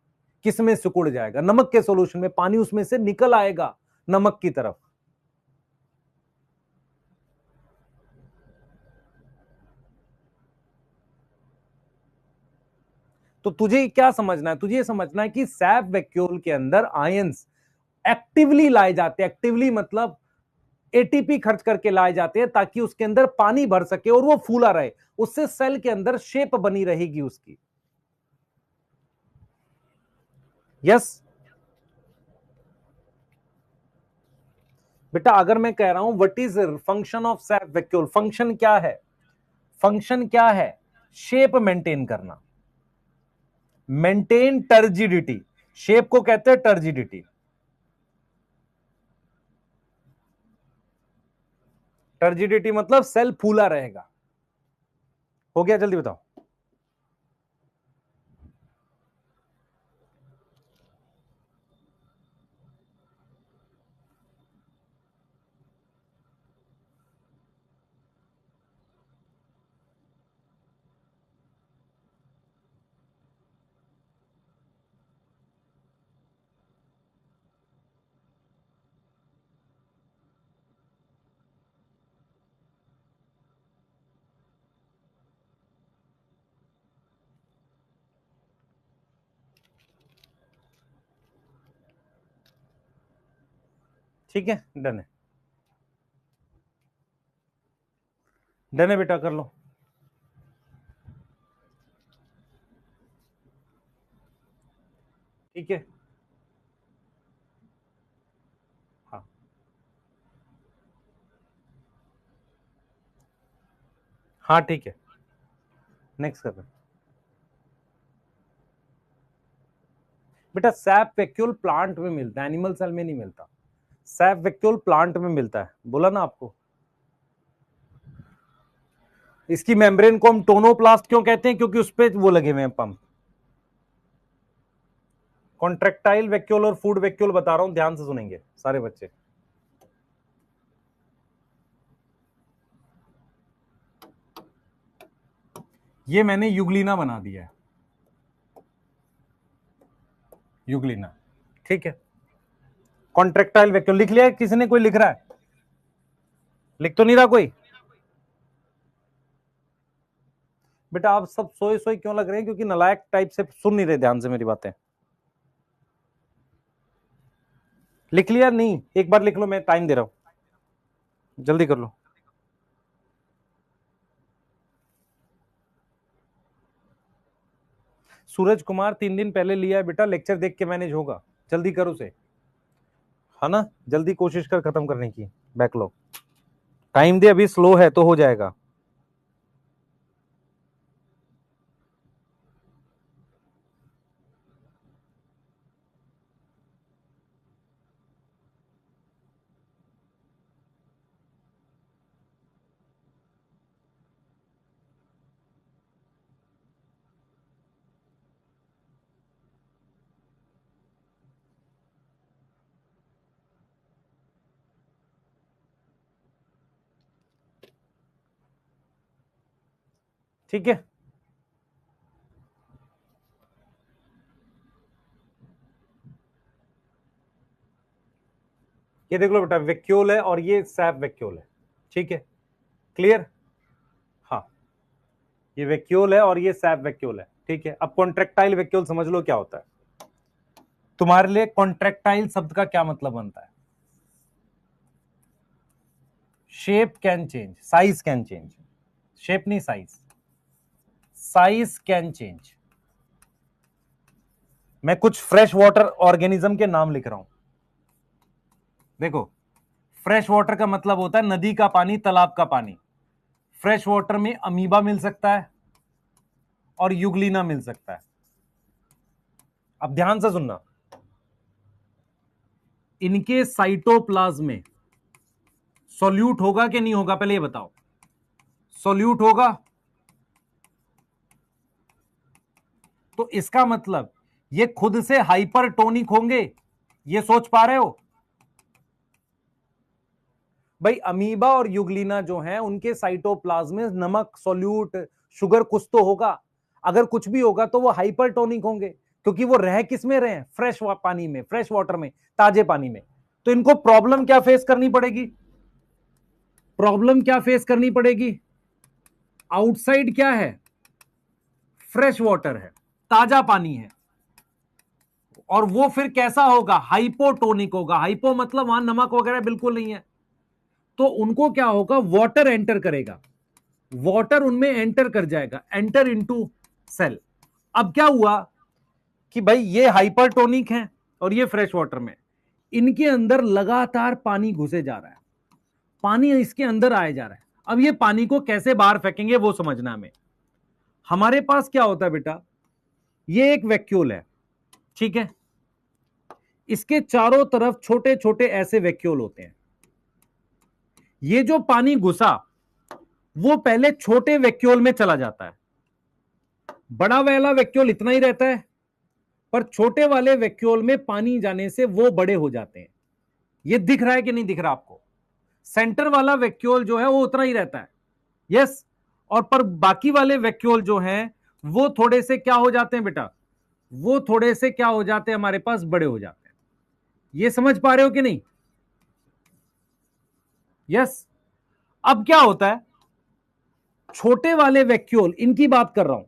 किस में सिकुड़ जाएगा? नमक के सॉल्यूशन में। पानी उसमें से निकल आएगा नमक की तरफ। तो तुझे क्या समझना है? तुझे ये समझना है कि सैप वैक्यूल के अंदर आयंस एक्टिवली लाए जाते हैं। एक्टिवली मतलब एटीपी खर्च करके लाए जाते हैं ताकि उसके अंदर पानी भर सके और वो फूला रहे, उससे सेल के अंदर शेप बनी रहेगी उसकी। यस बेटा, अगर मैं कह रहा हूं what is function of SAP vacuole, function क्या है? फंक्शन क्या है? शेप मेंटेन करना, मेंटेन टर्जिडिटी। शेप को कहते हैं टर्जिडिटी। टर्जिडिटी मतलब सेल फूला रहेगा। हो गया? जल्दी बताओ। ठीक है, डन है। डन है बेटा, कर लो। ठीक है। हाँ हाँ ठीक है, नेक्स्ट कर। बेटा सैप वैक्यूल प्लांट में मिलता है, एनिमल सेल में नहीं मिलता। सैप वैक्यूल प्लांट में मिलता है, बोला ना आपको। इसकी मेम्ब्रेन को हम टोनोप्लास्ट क्यों कहते हैं? क्योंकि उस पर वो लगे हुए हैं पंप। कॉन्ट्रेक्टाइल वैक्यूल और फूड वैक्यूल बता रहा हूं, ध्यान से सुनेंगे सारे बच्चे। ये मैंने युगलीना बना दिया है, युगलीना। ठीक है। कॉन्ट्रेक्टाइल वैक्यूल लिख लिया है किसी ने? कोई लिख रहा है? लिख तो नहीं रहा कोई? बेटा आप सब सोए सोए क्यों लग रहे हैं? क्योंकि नालायक टाइप से सुन नहीं रहे ध्यान से मेरी बातें। लिख लिया? नहीं, एक बार लिख लो, मैं टाइम दे रहा हूं, जल्दी कर लो। सूरज कुमार 3 दिन पहले लिया है बेटा, लेक्चर देख के मैनेज होगा, जल्दी करो उसे, है ना? जल्दी कोशिश कर खत्म करने की बैकलॉग। टाइम दे, अभी स्लो है तो हो जाएगा। ठीक है। ये देख लो बेटा, वैक्यूल है और ये सैप वैक्यूल है। ठीक है, क्लियर? हाँ, ये वैक्यूल है और ये सैप वैक्यूल है। ठीक है, अब कॉन्ट्रेक्टाइल वैक्यूल समझ लो क्या होता है। तुम्हारे लिए कॉन्ट्रेक्टाइल शब्द का क्या मतलब बनता है? Shape can change, size can change, shape नहीं साइज, साइज कैन चेंज। मैं कुछ फ्रेश वाटर ऑर्गेनिज्म के नाम लिख रहा हूं। देखो, फ्रेश वाटर का मतलब होता है नदी का पानी, तालाब का पानी। फ्रेश वाटर में अमीबा मिल सकता है और युगलीना मिल सकता है। अब ध्यान से सुनना, इनके साइटोप्लाज्म में सॉल्यूट होगा कि नहीं होगा, पहले ये बताओ। सॉल्यूट होगा, तो इसका मतलब ये खुद से हाइपरटोनिक होंगे, ये सोच पा रहे हो? भाई अमीबा और युगलीना जो है उनके साइटोप्लाज्म में नमक, सॉल्यूट, शुगर कुछ तो होगा। अगर कुछ भी होगा तो वो हाइपरटोनिक होंगे, क्योंकि वो रह किस में रहे हैं? फ्रेश पानी में, फ्रेश वाटर में, ताजे पानी में। तो इनको प्रॉब्लम क्या फेस करनी पड़ेगी? प्रॉब्लम क्या फेस करनी पड़ेगी? आउटसाइड क्या है? फ्रेश वाटर है, ताजा पानी है, और वो फिर कैसा होगा? हाइपोटोनिक होगा। हाइपो मतलब वहां नमक वगैरह बिल्कुल नहीं है। तो उनको क्या होगा? वाटर एंटर करेगा, वाटर उनमें एंटर कर जाएगा, एंटर इनटू सेल। अब क्या हुआ कि भाई ये हाइपरटोनिक है और ये फ्रेश वाटर में, इनके अंदर लगातार पानी घुसे जा रहा है, पानी इसके अंदर आए जा रहा है। अब ये पानी को कैसे बाहर फेंकेंगे वो समझना हमें। हमारे पास क्या होता है बेटा, ये एक वैक्यूल है, ठीक है, इसके चारों तरफ छोटे छोटे ऐसे वैक्यूल होते हैं। ये जो पानी घुसा वो पहले छोटे वैक्यूल में चला जाता है, बड़ा वाला वैक्यूल इतना ही रहता है, पर छोटे वाले वैक्यूल में पानी जाने से वो बड़े हो जाते हैं। ये दिख रहा है कि नहीं दिख रहा आपको? सेंटर वाला वैक्यूल जो है वो उतना ही रहता है, यस, और पर बाकी वाले वैक्यूल जो हैं वो थोड़े से क्या हो जाते हैं बेटा? वो थोड़े से क्या हो जाते हैं? हमारे पास बड़े हो जाते हैं। ये समझ पा रहे हो कि नहीं? यस। अब क्या होता है, छोटे वाले वैक्यूल, इनकी बात कर रहा हूं,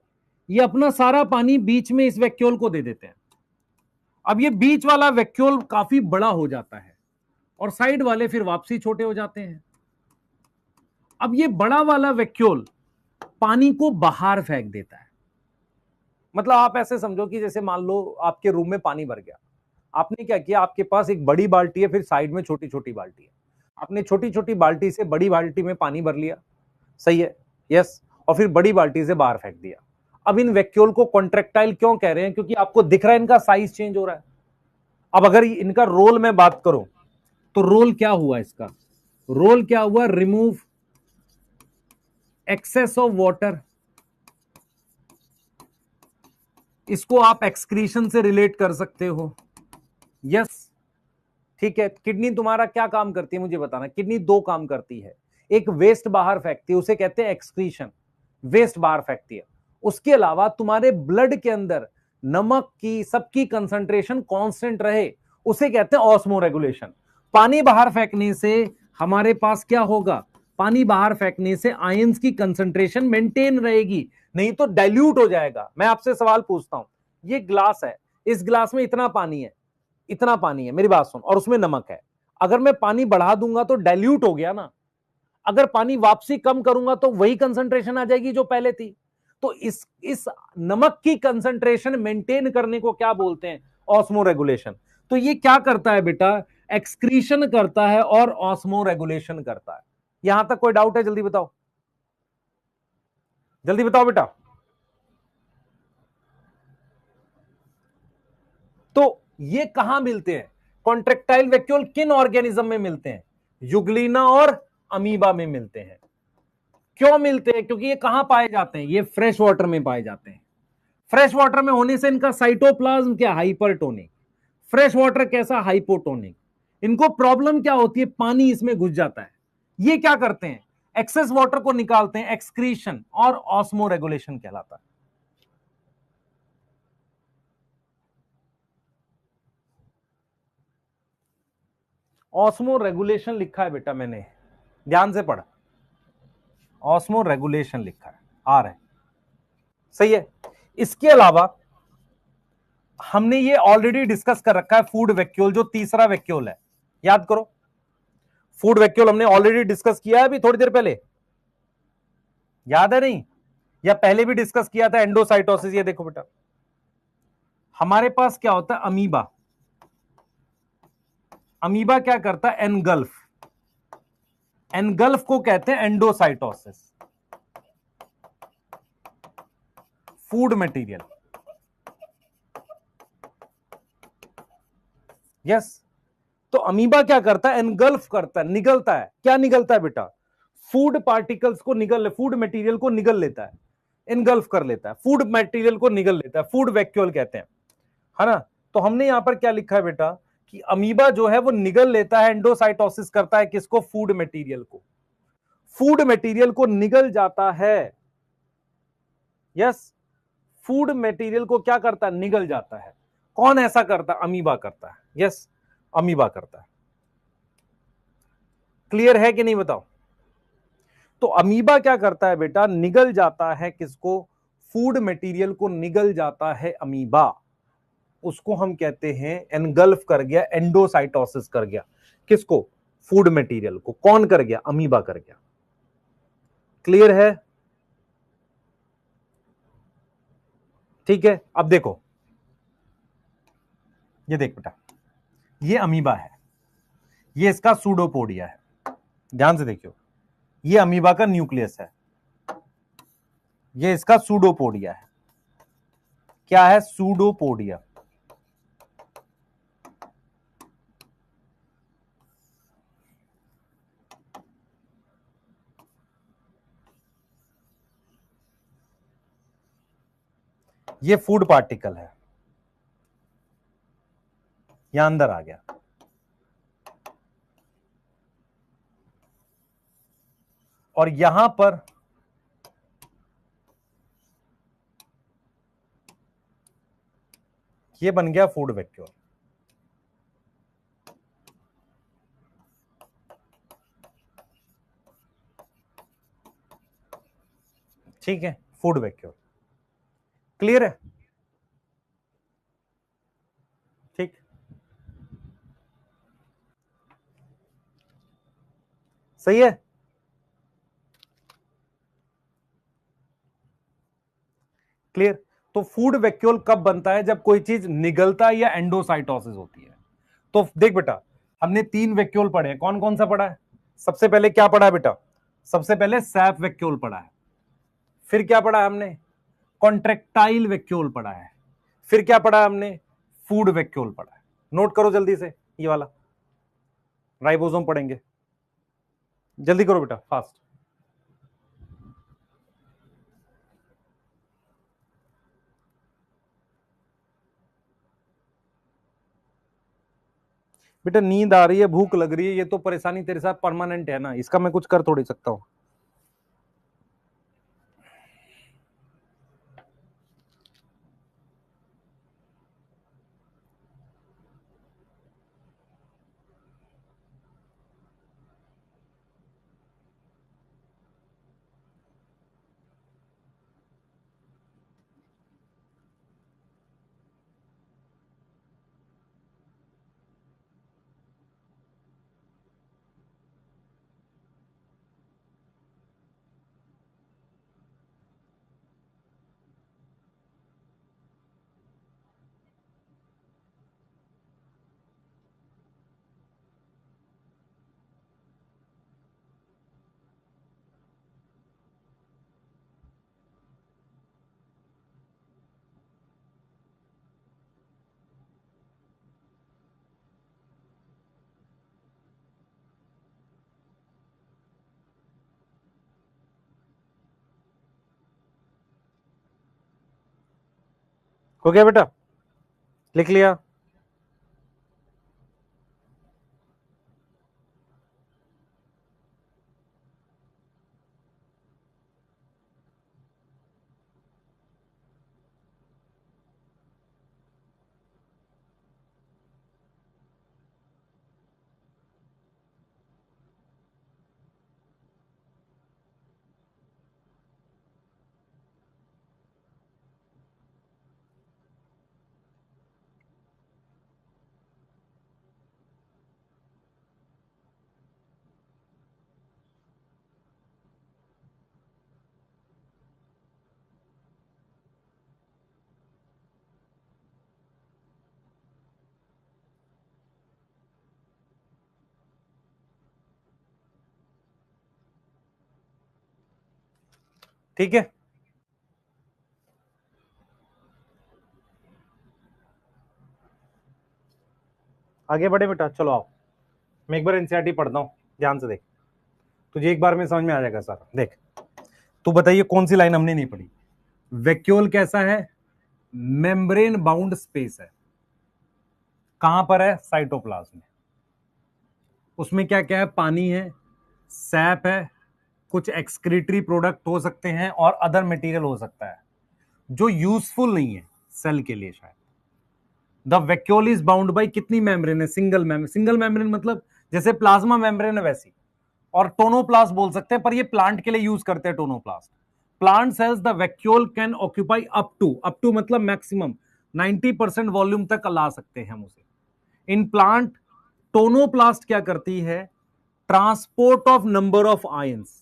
ये अपना सारा पानी बीच में इस वैक्यूल को दे देते हैं। अब ये बीच वाला वैक्यूल काफी बड़ा हो जाता है और साइड वाले फिर वापसी छोटे हो जाते हैं। अब ये बड़ा वाला वैक्यूल पानी को बाहर फेंक देता है। मतलब आप ऐसे समझो कि जैसे मान लो आपके रूम में पानी भर गया, आपने क्या किया, आपके पास एक बड़ी बाल्टी है, फिर साइड में छोटी छोटी बाल्टी है, आपने छोटी छोटी बाल्टी से बड़ी बाल्टी में पानी भर लिया, सही है, यस, और फिर बड़ी बाल्टी से बाहर फेंक दिया। अब इन वैक्यूल को कॉन्ट्रेक्टाइल क्यों कह रहे हैं? क्योंकि आपको दिख रहा है इनका साइज चेंज हो रहा है। अब अगर इनका रोल मैं बात करूं तो रोल क्या हुआ इसका? रोल क्या हुआ? Remove excess of water. इसको आप एक्सक्रीशन से रिलेट कर सकते हो, यस, ठीक है। किडनी तुम्हारा क्या काम करती है मुझे बताना? किडनी दो काम करती है, एक वेस्ट बाहर फेंकती है, उसे कहते हैं एक्सक्रीशन, वेस्ट बाहर फेंकती है। उसके अलावा तुम्हारे ब्लड के अंदर नमक की सबकी कंसंट्रेशन कांस्टेंट रहे, उसे कहते हैं ऑस्मोरेगुलेशन। पानी बाहर फेंकने से हमारे पास क्या होगा? पानी बाहर फेंकने से आयंस की कंसंट्रेशन मेंटेन रहेगी, नहीं तो डाइल्यूट हो जाएगा। मैं आपसे सवाल पूछता हूं, ये ग्लास है, इस ग्लास में इतना पानी है, इतना पानी है, मेरी बात सुन, और उसमें नमक है। अगर मैं पानी बढ़ा दूंगा तो डाइल्यूट हो गया ना, अगर पानी वापसी कम करूंगा तो वही कंसंट्रेशन आ जाएगी जो पहले थी। तो इस नमक की कंसंट्रेशन मेंटेन करने को क्या बोलते हैं? ऑस्मोरेगुलेशन। तो ये क्या करता है बेटा? एक्सक्रीशन करता है और ऑस्मोरेगुलेशन करता है। यहां तक कोई डाउट है? जल्दी बताओ, जल्दी बताओ बेटा। तो ये कहां मिलते हैं? कॉन्ट्रेक्टाइल वैक्यूल किन ऑर्गेनिज्म में मिलते हैं? युगलीना और अमीबा में मिलते हैं। क्यों मिलते हैं? क्योंकि ये कहां पाए जाते हैं? ये फ्रेश वाटर में पाए जाते हैं। फ्रेश वाटर में होने से इनका साइटोप्लाज्म क्या? हाइपरटोनिक। फ्रेश वाटर कैसा? हाइपोटोनिक। इनको प्रॉब्लम क्या होती है? पानी इसमें घुस जाता है। ये क्या करते हैं? एक्सेस वाटर को निकालते हैं, एक्सक्रीशन और ऑस्मो रेगुलेशन कहलाता है। ऑस्मो रेगुलेशन लिखा है बेटा मैंने, ध्यान से पढ़, ऑस्मो रेगुलेशन लिखा है, आ रहा है, सही है। इसके अलावा हमने ये ऑलरेडी डिस्कस कर रखा है फूड वैक्यूल, जो तीसरा वैक्यूल है, याद करो। फूड वैक्यूल हमने ऑलरेडी डिस्कस किया है अभी थोड़ी देर पहले, याद है नहीं? या पहले भी डिस्कस किया था एंडोसाइटोसिस। ये देखो बेटा, हमारे पास क्या होता है, अमीबा। अमीबा क्या करता है, एनगल्फ। एनगल्फ को कहते हैं एंडोसाइटोसिस। Food material, yes. तो अमीबा क्या करता है, एनगल्फ करता है, निगलता है। क्या निगलता है बेटा, फूड पार्टिकल्स को निगल, फूड मटेरियल को निगल लेता है, इनगल्फ कर लेता है, फूड मटेरियल को निगल लेता है, फूड वैक्यूल कहते हैं, है ना। तो हमने यहां पर क्या लिखा है बेटा, कि अमीबा जो है वो निगल लेता है, एंडोसाइटोसिस करता है किसको, फूड मटेरियल को। फूड मटेरियल को निगल जाता है, यस। फूड मटेरियल को क्या करता है, निगल जाता है। कौन ऐसा करता है, अमीबा करता है, यस, अमीबा करता है। क्लियर है कि नहीं बताओ। तो अमीबा क्या करता है बेटा, निगल जाता है किसको, फूड मटेरियल को निगल जाता है अमीबा। उसको हम कहते हैं एनगल्फ कर गया, एंडोसाइटोसिस कर गया किसको, फूड मटेरियल को। कौन कर गया, अमीबा कर गया। क्लियर है, ठीक है। अब देखो, ये देख बेटा, ये अमीबा है, ये इसका सूडोपोडिया है। ध्यान से देखियो, ये अमीबा का न्यूक्लियस है, ये इसका सूडोपोडिया है। क्या है, सूडोपोडिया। ये फूड पार्टिकल है, यहां अंदर आ गया। और यहां पर ये बन गया फूड वैक्यूल। ठीक है, फूड वैक्यूल। क्लियर है, ठीक। सही है, क्लियर। तो फूड वैक्यूल कब बनता है, जब कोई चीज निगलता है या एंडोसाइटोसिस होती है। तो देख बेटा, हमने 3 वैक्यूल पढ़े हैं। कौन कौन सा पढ़ा है, सबसे पहले क्या पढ़ा है बेटा, सबसे पहले सैप वैक्यूल पढ़ा है। फिर क्या पढ़ा है हमने, कॉन्ट्रेक्टाइल वैक्यूल पढ़ा है। फिर क्या पढ़ा है हमने, फूड वैक्यूल पढ़ा है। नोट करो जल्दी से, ये वाला राइबोसोम पढ़ेंगे, जल्दी करो बेटा, फास्ट। बेटा नींद आ रही है, भूख लग रही है, ये तो परेशानी तेरे साथ परमानेंट है ना, इसका मैं कुछ कर थोड़ी सकता हूं। हो गया बेटा, लिख लिया। ठीक है, आगे बढ़े बेटा, चलो आओ, मैं एक बार एनसीईआरटी पढ़ता हूं, ध्यान से देख, तुझे एक बार में समझ में आ जाएगा सारा। देख, तू बताइए कौन सी लाइन हमने नहीं पढ़ी। वैक्यूल कैसा है? मेम्ब्रेन बाउंड स्पेस है। कहां पर है? साइटोप्लाज्म में। उसमें क्या क्या है? पानी है, सैप है, कुछ एक्सक्रीटरी प्रोडक्ट हो सकते हैं और अदर मटेरियल हो सकता है जो यूजफुल नहीं है सेल के लिए शायद। The vacuole is bound by कितनी मेम्ब्रेन है? Single membrane. सिंगल मेम्ब्रेन मतलब जैसे प्लाज्मा मेम्ब्रेन है वैसी, और टोनोप्लास्ट बोल सकते हैं, पर ये प्लांट के लिए यूज करते हैं tonoplast. Plant cells the vacuole can occupy up to मतलब मैक्सिमम 90% वॉल्यूम तक ला सकते हैं हम उसे। इन प्लांट टोनोप्लास्ट क्या करती है? Transport of number of ions,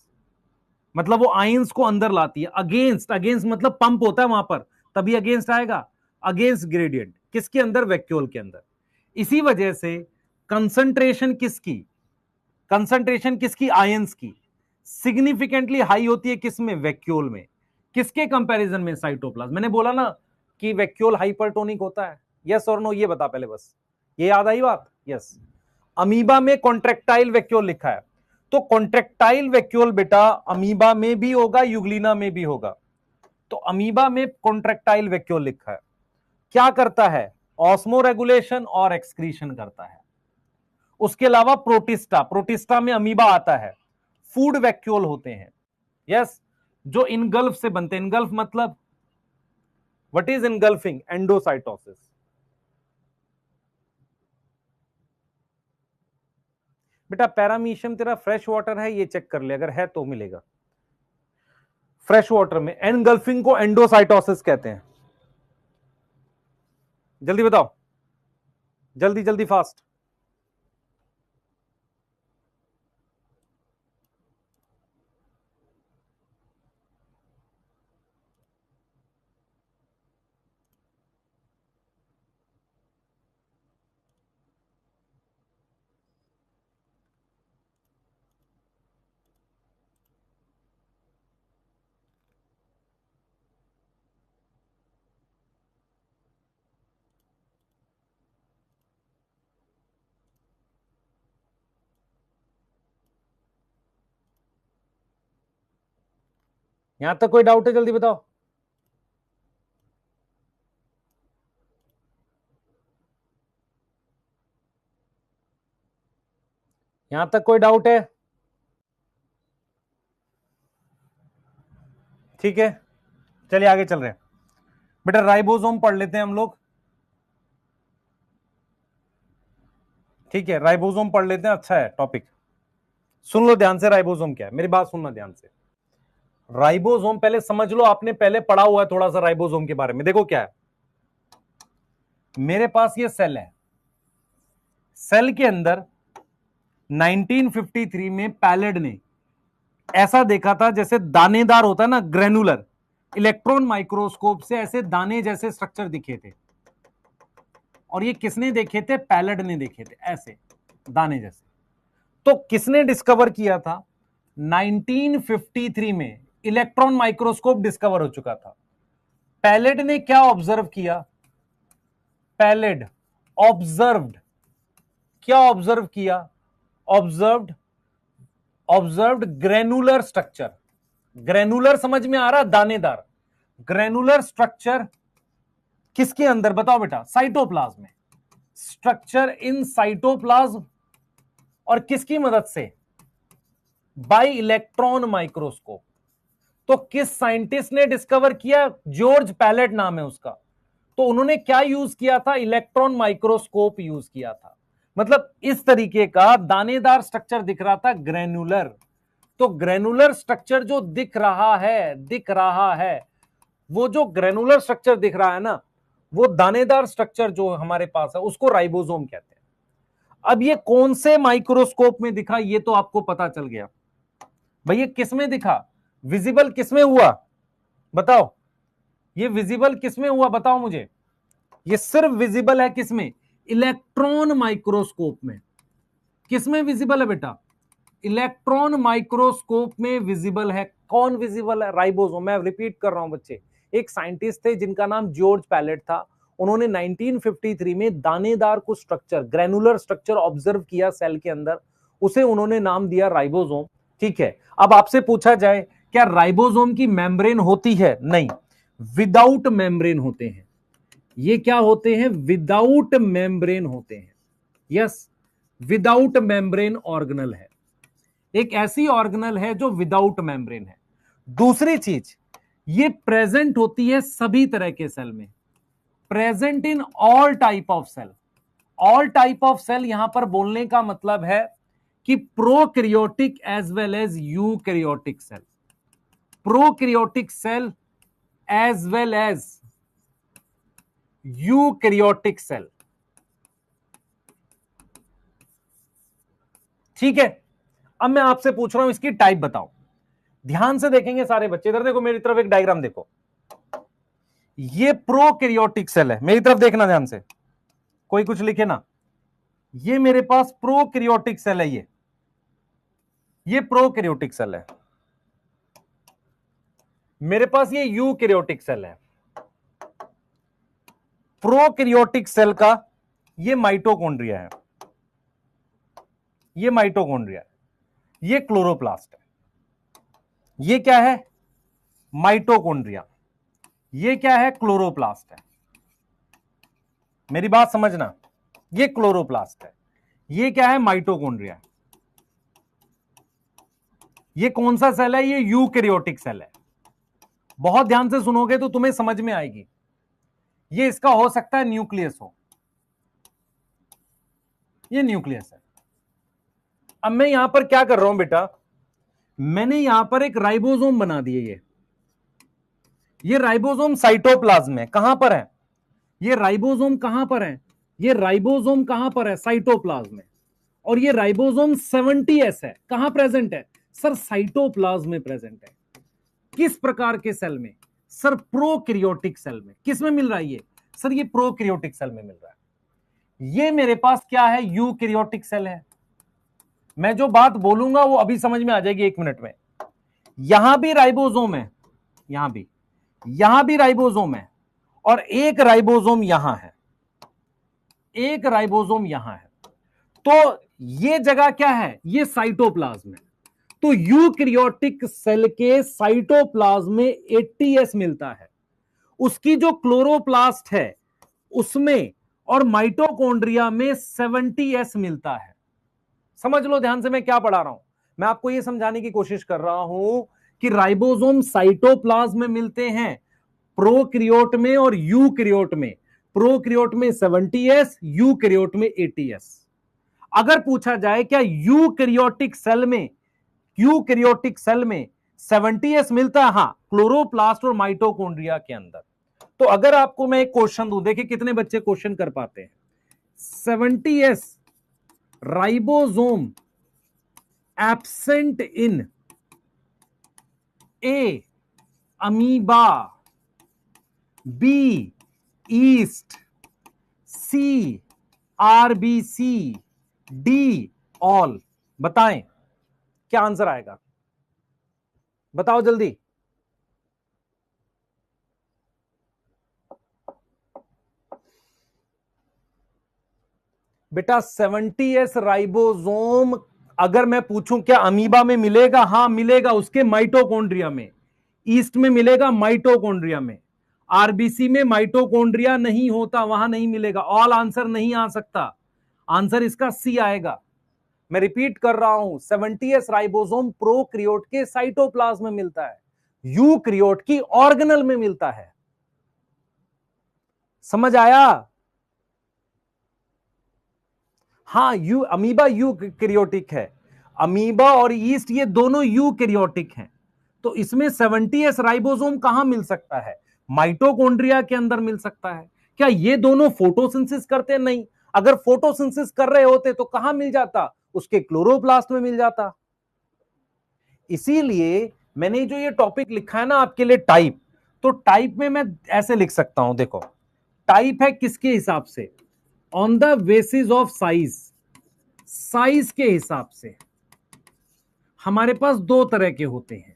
मतलब वो आयंस को अंदर लाती है। अगेंस्ट, अगेंस्ट मतलब पंप होता है वहां पर, तभी अगेंस्ट आएगा, अगेंस्ट ग्रेडियंट। किसके अंदर? वैक्यूल के अंदर। इसी वजह से कंसंट्रेशन किसकी? कंसंट्रेशन किसकी? आयंस की सिग्निफिकेंटली हाई होती है किसमें? वैक्यूल में। किसके कंपैरिजन में? साइटोप्लाज्म। मैंने बोला ना कि वैक्यूल हाइपरटोनिक होता है, यस और नो, ये बता पहले बस, ये याद आई बात? यस। अमीबा में कॉन्ट्रेक्टाइल वैक्यूल लिखा है, तो कॉन्ट्रेक्टाइल वैक्यूल बेटा अमीबा में भी होगा, यूग्लिना में भी होगा। तो अमीबा में कॉन्ट्रेक्टाइल वैक्यूल लिखा है, क्या करता है? ऑस्मो रेगुलेशन और एक्सक्रीशन करता है। उसके अलावा प्रोटिस्टा, प्रोटिस्टा में अमीबा आता है। फूड वैक्यूल होते हैं, यस, जो इनगल्फ से बनते हैं। इनगल्फ मतलब व्हाट इज इनगल्फिंग? एंडोसाइटोसिस। बेटा पैरामीशियम तेरा फ्रेश वाटर है, ये चेक कर ले, अगर है तो मिलेगा। फ्रेश वाटर में एनगल्फिंग को एंडोसाइटोसिस कहते हैं। जल्दी बताओ, जल्दी जल्दी फास्ट। यहां तक कोई डाउट है? जल्दी बताओ। यहां तक कोई डाउट है? ठीक है, चलिए आगे चल रहे हैं। बेटा राइबोसोम पढ़ लेते हैं हम लोग, ठीक है, राइबोसोम पढ़ लेते हैं, अच्छा है टॉपिक। सुन लो ध्यान से, राइबोसोम क्या है, मेरी बात सुनना ध्यान से। राइबोसोम पहले समझ लो, आपने पहले पढ़ा हुआ है थोड़ा सा राइबोसोम के बारे में। देखो क्या है, मेरे पास ये सेल है, सेल के अंदर 1953 में पैलेड ने ऐसा देखा था, जैसे दानेदार होता है ना, ग्रेनुलर, इलेक्ट्रॉन माइक्रोस्कोप से ऐसे दाने जैसे स्ट्रक्चर दिखे थे। और ये किसने देखे थे? पैलेड ने देखे थे, ऐसे दाने जैसे। तो किसने डिस्कवर किया था? 1953 में इलेक्ट्रॉन माइक्रोस्कोप डिस्कवर हो चुका था। पैलेड ने क्या ऑब्जर्व किया? पैलेड ऑब्जर्व्ड, क्या ऑब्जर्व किया? Observed granular structure. ग्रेनुलर समझ में आ रहा? दानेदार ग्रेनुलर स्ट्रक्चर किसके अंदर? बताओ बेटा, साइटोप्लाज्म में। स्ट्रक्चर इन साइटोप्लाज्म, और किसकी मदद से? Bye electron microscope. तो किस साइंटिस्ट ने डिस्कवर किया? जॉर्ज पैलेट नाम है उसका। तो उन्होंने क्या यूज किया था? इलेक्ट्रॉन माइक्रोस्कोप यूज किया था। मतलब इस तरीके का दानेदार स्ट्रक्चर दिख रहा था, ग्रेनुलर। तो ग्रेनुलर स्ट्रक्चर जो दिख रहा है, वो जो ग्रेनुलर स्ट्रक्चर दिख रहा है ना, वो दानेदार स्ट्रक्चर जो हमारे पास है, उसको राइबोसोम कहते हैं। अब ये कौन से माइक्रोस्कोप में दिखा, ये तो आपको पता चल गया। भैया किसमें दिखा? विजिबल किसमें हुआ? बताओ, ये विजिबल किसमें हुआ? बताओ मुझे। ये सिर्फ विजिबल है किसमें? इलेक्ट्रॉन माइक्रोस्कोप में। किसमें विजिबल है बेटा? इलेक्ट्रॉन माइक्रोस्कोप में विजिबल है। कौन विजिबल है? राइबोसोम। मैं रिपीट कर रहा हूं बच्चे, एक साइंटिस्ट थे जिनका नाम जॉर्ज पैलेट था। उन्होंने 1953 में दानेदार कुछ स्ट्रक्चर, ग्रैनुलर स्ट्रक्चर ऑब्जर्व किया सेल के अंदर, उसे उन्होंने नाम दिया राइबोसोम। ठीक है, अब आपसे पूछा जाए क्या राइबोसोम की मेम्ब्रेन होती है? नहीं, विदाउट मेम्ब्रेन होते हैं। ये क्या होते हैं? विदाउट मेम्ब्रेन होते हैं। यस, विदाउट मेम्ब्रेन ऑर्गेनल है, एक ऐसी ऑर्गेनल है जो विदाउट मेम्ब्रेन है। दूसरी चीज, ये प्रेजेंट होती है सभी तरह के सेल में, present in all type of cell. All type of cell यहां पर बोलने का मतलब है कि prokaryotic as well as eukaryotic cell, prokaryotic cell as well as eukaryotic cell. ठीक है, अब मैं आपसे पूछ रहा हूं इसकी टाइप बताओ। ध्यान से देखेंगे सारे बच्चे, इधर देखो, मेरी तरफ एक डायग्राम देखो। ये प्रोकैरियोटिक सेल है, मेरी तरफ देखना ध्यान से, कोई कुछ लिखे ना। ये मेरे पास प्रोकैरियोटिक सेल है, ये प्रोकैरियोटिक सेल है। मेरे पास ये यूकैरियोटिक सेल है। प्रोकैरियोटिक सेल का ये माइटोकॉन्ड्रिया है, ये माइटोकॉन्ड्रिया है, ये क्लोरोप्लास्ट है। ये क्या है? माइटोकॉन्ड्रिया। ये क्या है? क्लोरोप्लास्ट है। मेरी बात समझना, ये क्लोरोप्लास्ट है, ये क्या है? माइटोकॉन्ड्रिया। ये कौन सा सेल है? ये यूकैरियोटिक सेल है। बहुत ध्यान से सुनोगे तो तुम्हें समझ में आएगी। ये इसका हो सकता है न्यूक्लियस हो, ये न्यूक्लियस है। अब मैं यहां पर क्या कर रहा हूं बेटा, मैंने यहां पर एक राइबोसोम बना दिए। ये राइबोसोम साइटोप्लाज्म है। कहां पर है ये राइबोसोम? कहां पर है ये राइबोसोम? कहां पर है? साइटोप्लाज्म में। और ये राइबोसोम 70S है, कहां प्रेजेंट है सर? साइटोप्लाज्म में प्रेजेंट है। किस प्रकार के सेल में सर? प्रोकैरियोटिक सेल में। किस में मिल रहा है ये सर? ये प्रोकैरियोटिक सेल में मिल रहा है। ये मेरे पास क्या है? यूकैरियोटिक सेल है। मैं जो बात बोलूंगा वो अभी समझ में आ जाएगी 1 मिनट में। यहां भी राइबोसोम है, यहां भी राइबोसोम है, और एक राइबोसोम यहां है, एक राइबोसोम यहां है। तो ये जगह क्या है? ये साइटोप्लाज्म है। तो यूकैरियोटिक सेल के साइटोप्लाज्म में 80S मिलता है, उसकी जो क्लोरोप्लास्ट है उसमें और माइटोकॉन्ड्रिया में 70S मिलता है। समझ लो ध्यान से मैं क्या पढ़ा रहा हूं। मैं आपको यह समझाने की कोशिश कर रहा हूं कि राइबोसोम साइटोप्लाज्म में मिलते हैं, प्रोकैरियोट में और यूकैरियोट में। प्रोकैरियोट में 70S, यूकैरियोट में 80S। अगर पूछा जाए क्या यूकैरियोटिक सेल में 70S मिलता है? हां, क्लोरोप्लास्ट और माइटोकॉन्ड्रिया के अंदर। तो अगर आपको मैं एक क्वेश्चन दूं, देखिए कितने बच्चे क्वेश्चन कर पाते हैं। 70S ribosome absent in A amoeba, B yeast, C RBC, D all. बताएं क्या आंसर आएगा? बताओ जल्दी। बेटा 70S राइबोसोम अगर मैं पूछूं क्या अमीबा में मिलेगा? हां मिलेगा, उसके माइटोकॉन्ड्रिया में। ईस्ट में मिलेगा, माइटोकॉन्ड्रिया में। आरबीसी में माइटोकॉन्ड्रिया नहीं होता, वहां नहीं मिलेगा। ऑल आंसर नहीं आ सकता, आंसर इसका सी आएगा। मैं रिपीट कर रहा हूं, 70S राइबोसोम प्रोकैरियोट के साइटोप्लाज्म में मिलता है, यूकैरियोट की ऑर्गेनल में मिलता है। समझ आया? हां, अमीबा यूकैरियोटिक है, अमीबा और ईस्ट ये दोनों यूकैरियोटिक हैं। तो इसमें 70S राइबोसोम कहां मिल सकता है? माइटोकॉन्ड्रिया के अंदर मिल सकता है। क्या ये दोनों फोटोसिंथेसिस करते? नहीं। अगर फोटोसिंथेसिस कर रहे होते तो कहां मिल जाता? उसके क्लोरोप्लास्ट में मिल जाता। इसीलिए मैंने जो ये टॉपिक लिखा है ना आपके लिए टाइप, तो टाइप में मैं ऐसे लिख सकता हूं, देखो टाइप है किसके हिसाब से? On the basis of size, size के हिसाब से। हमारे पास दो तरह के होते हैं,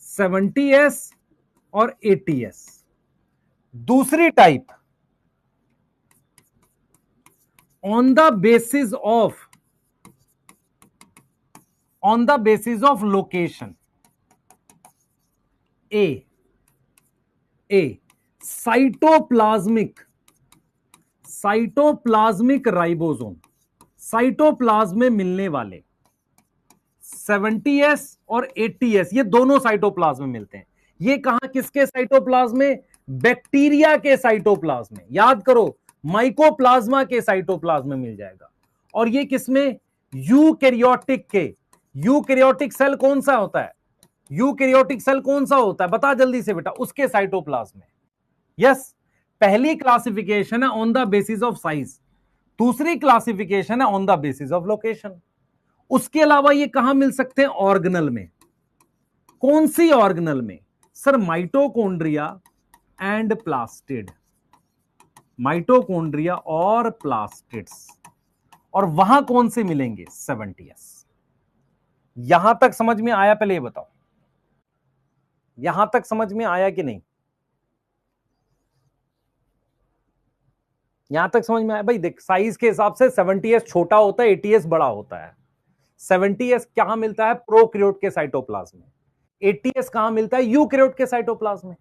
70s और 80s। दूसरी type, on the basis of location. A cytoplasmic ribosome, cytoplasm में मिलने वाले 70s और 80s, ये दोनों साइटोप्लाज्म में मिलते हैं। ये कहां, किसके साइटोप्लाज्म में? बैक्टीरिया के साइटोप्लाज्म में। याद करो, माइकोप्लाज्मा के साइटोप्लाज्म में मिल जाएगा। और ये किसमें? यूकैरियोटिक के। यूकैरियोटिक सेल कौन सा होता है? यूकैरियोटिक सेल कौन सा होता है, बता जल्दी से बेटा, उसके साइटोप्लाज्म में। यस, पहली क्लासिफिकेशन है on the basis of size, दूसरी क्लासिफिकेशन है on the basis of location. उसके अलावा ये कहां मिल सकते हैं? ऑर्गेनल में। कौन सी ऑर्गेनल में? Sir, mitochondria and plastid, mitochondria और प्लास्टिड्स। और वहां कौन से मिलेंगे? 70s। यहां तक समझ में आया? पहले ये बताओ, यहां तक समझ में आया कि नहीं? यहां तक समझ में आया? भाई देख, साइज के हिसाब से 70s छोटा होता है, 80s बड़ा होता है। 70s कहां मिलता है? प्रोकैरियोट के साइटोप्लाज्म में। 80s कहां मिलता है? यूकैरियोट के साइटोप्लाज्म में।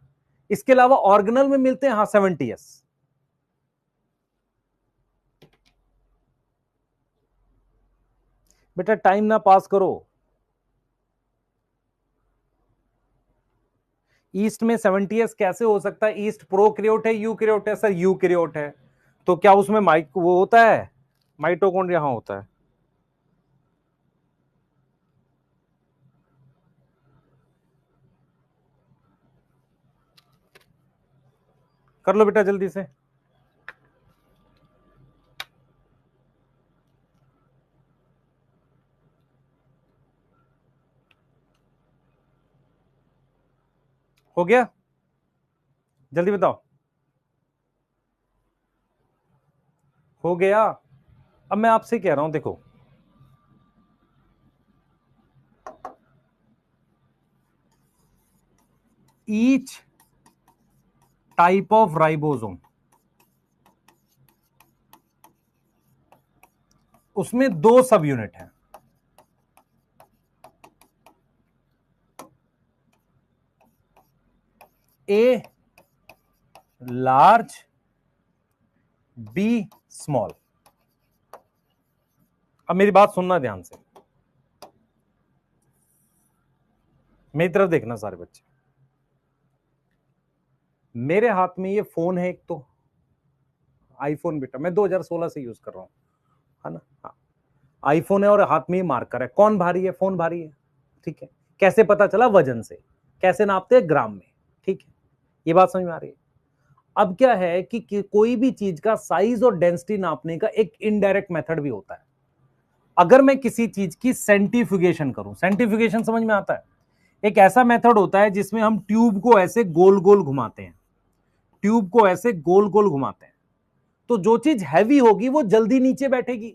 इसके अलावा ऑर्गेनल में मिलते हैं, हाँ, 70s। बेटा टाइम ना पास करो। ईस्ट में 70s कैसे हो सकता है? ईस्ट प्रोकैरियोट है, यूकैरियोट है? सर, यूकैरियोट है, तो क्या उसमें वो होता है, माइटोकॉन्ड्रिया? हाँ, होता है। कर लो बेटा जल्दी से। हो गया? जल्दी बताओ। हो गया? अब मैं आपसे कह रहा हूं, देखो, ईच टाइप ऑफ राइबोसोम, उसमें दो सब यूनिट है। A large, B small. अब मेरी बात सुनना ध्यान से, मेरी तरफ देखना सारे बच्चे। मेरे हाथ में ये फोन है, एक तो आईफोन, बेटा मैं 2016 से यूज कर रहा हूं, है ना? हाँ, आईफोन है और हाथ में ये मार्कर है। कौन भारी है? फोन भारी है, ठीक है। कैसे पता चला? वजन से। कैसे नापते हैं? ग्राम में, ठीक है। ये बात समझ में आ रही है? अब क्या है कि कोई भी चीज का साइज और डेंसिटी नापने का एक इनडायरेक्ट मेथड भी होता है। अगर मैं किसी चीज की सेंट्रीफ्यूगेशन करूं, सेंट्रीफ्यूगेशन समझ में आता है? एक ऐसा मेथड होता है जिसमें हम ट्यूब को ऐसे गोल गोल घुमाते हैं, ट्यूब को ऐसे गोल गोल घुमाते हैं, तो जो चीज हैवी होगी वो जल्दी नीचे बैठेगी,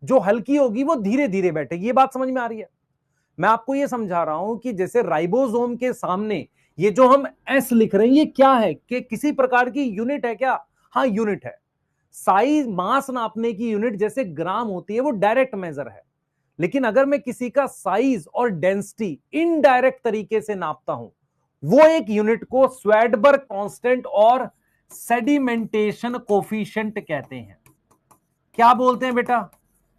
जो हल्की होगी वो धीरे धीरे बैठेगी। ये बात समझ में आ रही है? मैं आपको ये समझा रहा हूं कि जैसे राइबोसोम के सामने ये जो हम एस लिख रहे हैं, ये क्या है? कि किसी प्रकार की यूनिट है क्या? हाँ, यूनिट है। साइज, मास नापने की यूनिट जैसे ग्राम होती है, वो डायरेक्ट मेजर है। लेकिन अगर मैं किसी का साइज और डेंसिटी इनडायरेक्ट तरीके से नापता हूं, वो एक यूनिट को स्वैडबर्ग कांस्टेंट और सेडिमेंटेशन कोफिशिएंट कहते हैं। क्या बोलते हैं बेटा?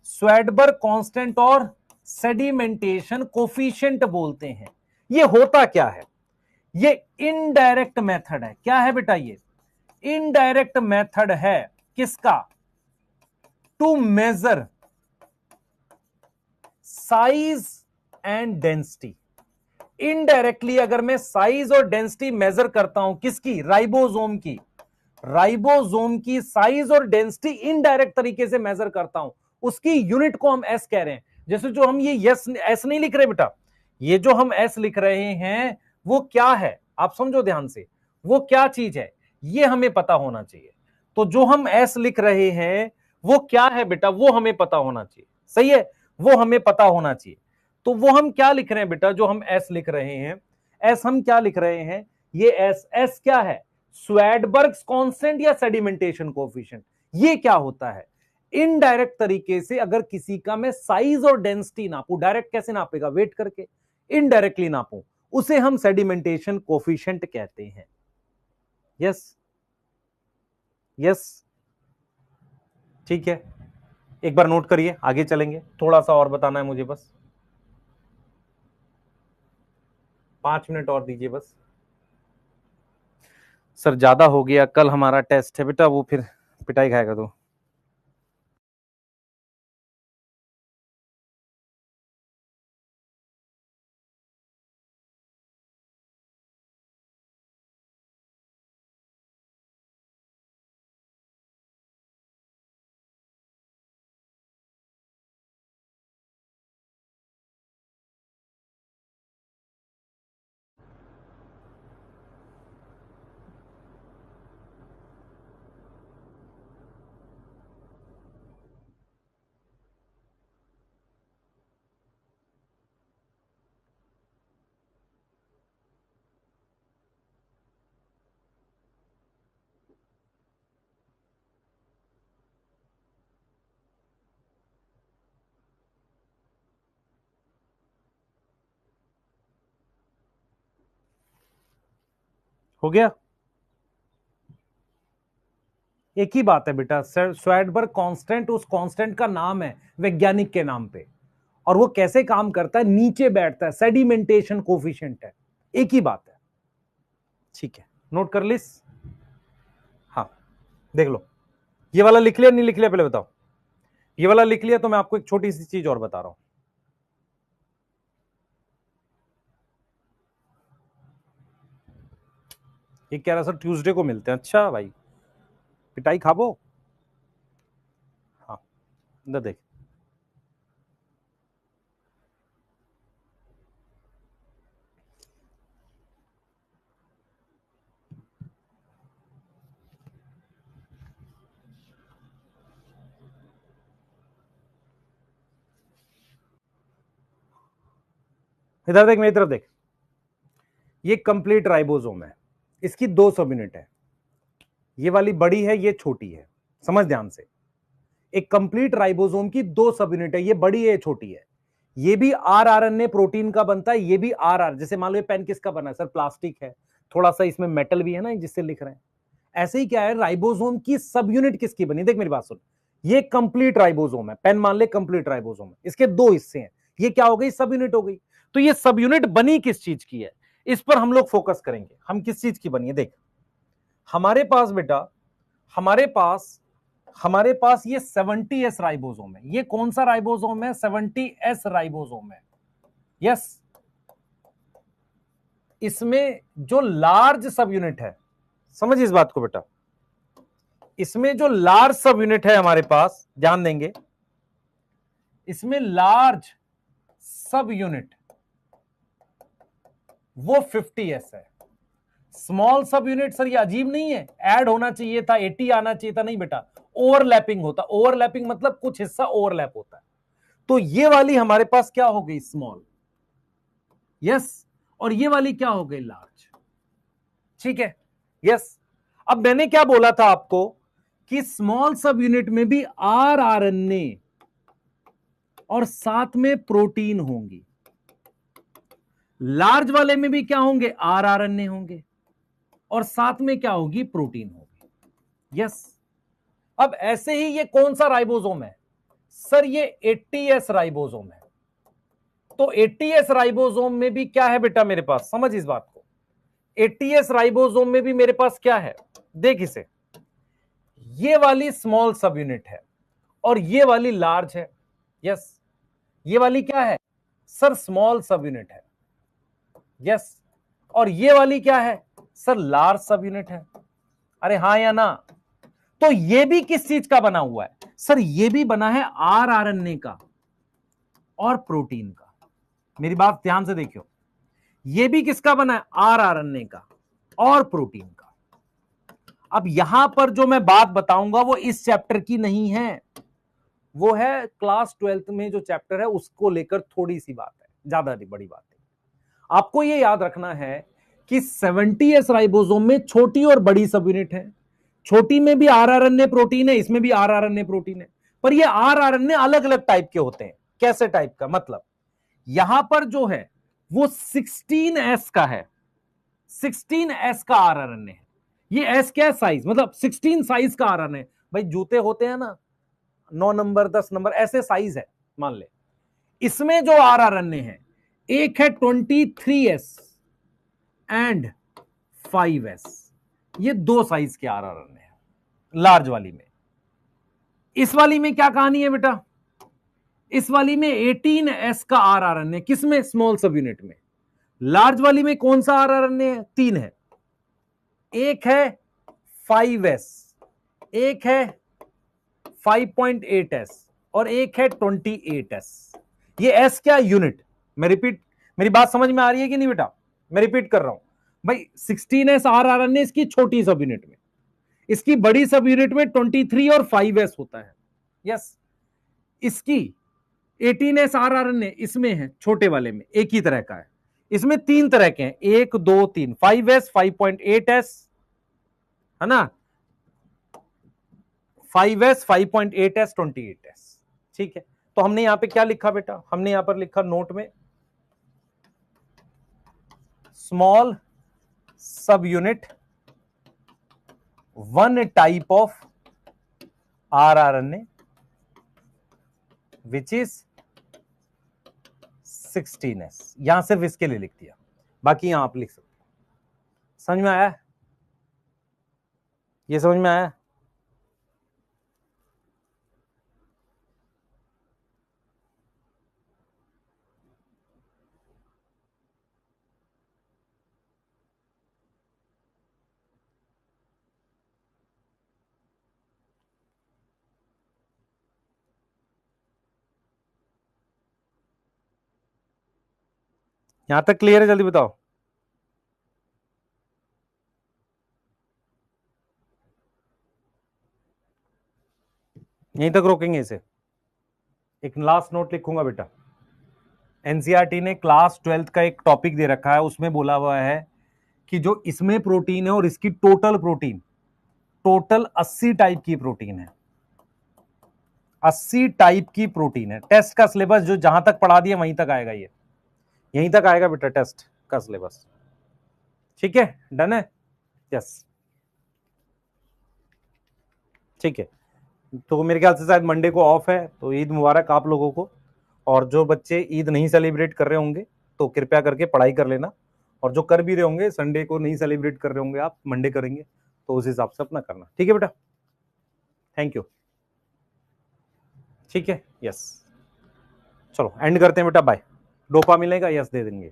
स्वैडबर्ग कांस्टेंट और सेडिमेंटेशन कोफिशिएंट बोलते हैं। ये होता क्या है? ये इनडायरेक्ट मेथड है। क्या है बेटा? ये इनडायरेक्ट मेथड है। किसका? To measure size and density. Indirectly अगर मैं साइज और डेंसिटी मेजर करता हूं, किसकी? राइबोसोम की। राइबोसोम की साइज और डेंसिटी इनडायरेक्ट तरीके से मेजर करता हूं, उसकी यूनिट को हम एस कह रहे हैं। जैसे जो हम ये एस नहीं लिख रहे बेटा, ये जो हम एस लिख रहे हैं वो क्या है? आप समझो ध्यान से, वो क्या चीज है ये हमें पता होना चाहिए। तो जो हम एस लिख रहे हैं वो क्या है बेटा? वो हमें पता होना चाहिए। सही है, वो हमें पता होना चाहिए। तो वो हम क्या लिख रहे हैं बेटा, जो हम एस लिख रहे हैं, एस हम क्या लिख रहे हैं, ये एस, एस क्या है, स्वैडबर्ग्स कांस्टेंट या सेडिमेंटेशन कोएफिशिएंट। ये क्या होता है, इनडायरेक्ट तरीके से अगर किसी का मैं साइज और डेंसिटी नापूं, डायरेक्ट कैसे नापेगा, वेट करके, इनडायरेक्टली नापूं, उसे हम सेडिमेंटेशन कोएफिशिएंट कहते हैं। यस यस, ठीक है, एक बार नोट करिए, आगे चलेंगे, थोड़ा सा और बताना है मुझे, बस 5 मिनट और दीजिए बस। सर ज्यादा हो गया, कल हमारा टेस्ट है बेटा, वो फिर पिटाई खाएगा तो। हो गया, एक ही बात है बेटा, स्वैडबर्ग कांस्टेंट उस कांस्टेंट का नाम है वैज्ञानिक के नाम पे, और वो कैसे काम करता है, नीचे बैठता है, सेडिमेंटेशन कोएफिशिएंट है, एक ही बात है। ठीक है, नोट कर लिस, हाँ देख लो, ये वाला लिख लिया नहीं लिख लिया पहले बताओ, ये वाला लिख लिया तो मैं आपको एक छोटी सी चीज और बता रहा हूं। ये कह रहा सर ट्यूसडे को मिलते हैं, अच्छा भाई पिटाई खाबो, हाँ इधर देख, इधर देख, मेरी तरफ देख, ये कंप्लीट राइबोसोम है, इसकी 2 सब यूनिट है, ये वाली बड़ी है, ये छोटी है, समझ ध्यान से, एक कंप्लीट राइबोसोम की 2 सब यूनिट है, ये बड़ी है, ये छोटी है, ये भी आरआरएनए प्रोटीन का बनता है, ये भी आरआर, जैसे मान लो ये पेन किसका बना है सर, प्लास्टिक है, थोड़ा सा इसमें मेटल भी है ना जिससे लिख रहे हैं, ऐसे ही क्या है, राइबोसोम की सब यूनिट किसकी बनी, देख मेरी बात सुन, ये कंप्लीट राइबोसोम है, पेन मान ले कंप्लीट राइबोसोम है, इसके 2 हिस्से हैं, ये क्या हो गई, सब यूनिट हो गई, तो ये सब यूनिट बनी किस चीज की है, इस पर हम लोग फोकस करेंगे, हम किस चीज की बनी है, देख हमारे पास बेटा, हमारे पास ये 70S राइबोसोम है, ये कौन सा राइबोसोम है, 70S राइबोसोम है, यस, इसमें जो लार्ज सब यूनिट है, समझ इस बात को बेटा, इसमें जो लार्ज सब यूनिट है हमारे पास, ध्यान देंगे, इसमें लार्ज सब यूनिट वो 50S है, स्मॉल सब यूनिट सर ये अजीब नहीं है, ऐड होना चाहिए था, 80 आना चाहिए था, नहीं बेटा, ओवरलैपिंग होता, ओवरलैपिंग मतलब कुछ हिस्सा ओवरलैप होता है, तो ये वाली हमारे पास क्या हो गई, स्मॉल, यस, और ये वाली क्या हो गई, लार्ज, ठीक है, यस। अब मैंने क्या बोला था आपको कि स्मॉल सब यूनिट में भी आरआरएनए और साथ में प्रोटीन होंगी, लार्ज वाले में भी क्या होंगे, आरआरएनए होंगे और साथ में क्या होगी, प्रोटीन होगी, यस। अब ऐसे ही ये कौन सा राइबोसोम है सर, ये 80S राइबोसोम है, तो 80S राइबोसोम में भी क्या है बेटा मेरे पास, समझ इस बात को, 80S राइबोसोम में भी मेरे पास क्या है, देख इसे, ये वाली स्मॉल सब यूनिट है और ये वाली लार्ज है, यस, ये वाली क्या है सर, स्मॉल सब यूनिट है, यस, और ये वाली क्या है सर, लार्ज सब यूनिट है, अरे हां या ना, तो ये भी किस चीज का बना हुआ है सर, ये भी बना है आरआरएनए का और प्रोटीन का, मेरी बात ध्यान से देखियो, ये भी किसका बना है, आरआरएनए का और प्रोटीन का। अब यहां पर जो मैं बात बताऊंगा वो इस चैप्टर की नहीं है, वो है क्लास 12th में जो चैप्टर है उसको लेकर थोड़ी सी बात है, ज्यादा बड़ी बात है। आपको ये याद रखना है कि 70s राइबोसोम में छोटी और बड़ी सब यूनिट है। छोटी में भी आरआरएनए प्रोटीन है, इसमें भी आरआरएनए प्रोटीन है, पर ये आरआरएनए अलग अलग टाइप के होते हैं। कैसे टाइप का मतलब, यहां पर जो है वो 16S का है, 16S का आरआरएनए है। ये एस क्या है, साइज, मतलब 16 साइज का आरआरएनए। भाई जूते होते हैं ना 9 नंबर 10 नंबर ऐसे साइज है मान ले, इसमें जो आरआरएनए है एक है 23S एंड 5S, ये दो साइज के आरआरएनए है लार्ज वाली में। इस वाली में क्या कहानी है बेटा, इस वाली में 18S का आरआरएनए, किसमें, स्मॉल सब यूनिट में। लार्ज वाली में कौन सा आरआरएनए है, 3 है, एक है 5S, एक है 5.8S और एक है 28S। ये S क्या, यूनिट। मैं रिपीट, मेरी बात समझ में आ रही है कि नहीं बेटा, मैं रिपीट कर रहा हूं भाई। 16S आरआरएनए इसकी छोटी सब यूनिट में, इसकी बड़ी सब यूनिट में 23 और 5S होता है। यस, इसकी 18S आरआरएनए इसमें है, छोटे वाले में एक ही तरह का है। इसमें 3 तरह के हैं, 1 2 3, 5S 5.8S है ना, 5S 5.8S 28S। ठीक है, तो हमने यहां पे क्या लिखा बेटा, हमने यहां पर लिखा नोट में स्मॉल सब unit one type of rRNA which is 16S। यहां सिर्फ इसके लिए लिख दिया, बाकी यहां आप लिख सकते हो। समझ में आया, ये समझ में आया। यहां तक क्लियर है, जल्दी बताओ। यहीं तक रोकेंगे इसे। एक लास्ट नोट लिखूंगा बेटा, एनसीईआरटी ने क्लास 12th का एक टॉपिक दे रखा है, उसमें बोला हुआ है कि जो इसमें प्रोटीन है और इसकी टोटल प्रोटीन, टोटल 80 टाइप की प्रोटीन है, 80 टाइप की प्रोटीन है। टेस्ट का सिलेबस जो जहां तक पढ़ा दिया वहीं तक आएगा, ये यहीं तक आएगा बेटा टेस्ट का सिलेबस। ठीक है, डन है, यस ठीक है। तो मेरे ख्याल से शायद मंडे को ऑफ है, तो ईद मुबारक आप लोगों को। और जो बच्चे ईद नहीं सेलिब्रेट कर रहे होंगे तो कृपया करके पढ़ाई कर लेना, और जो कर भी रहे होंगे, संडे को नहीं सेलिब्रेट कर रहे होंगे आप, मंडे करेंगे, तो उस हिसाब से अपना करना। ठीक है बेटा, थैंक यू। ठीक है, यस, चलो एंड करते हैं बेटा, बाय। डोपा मिलेगा, यस दे देंगे।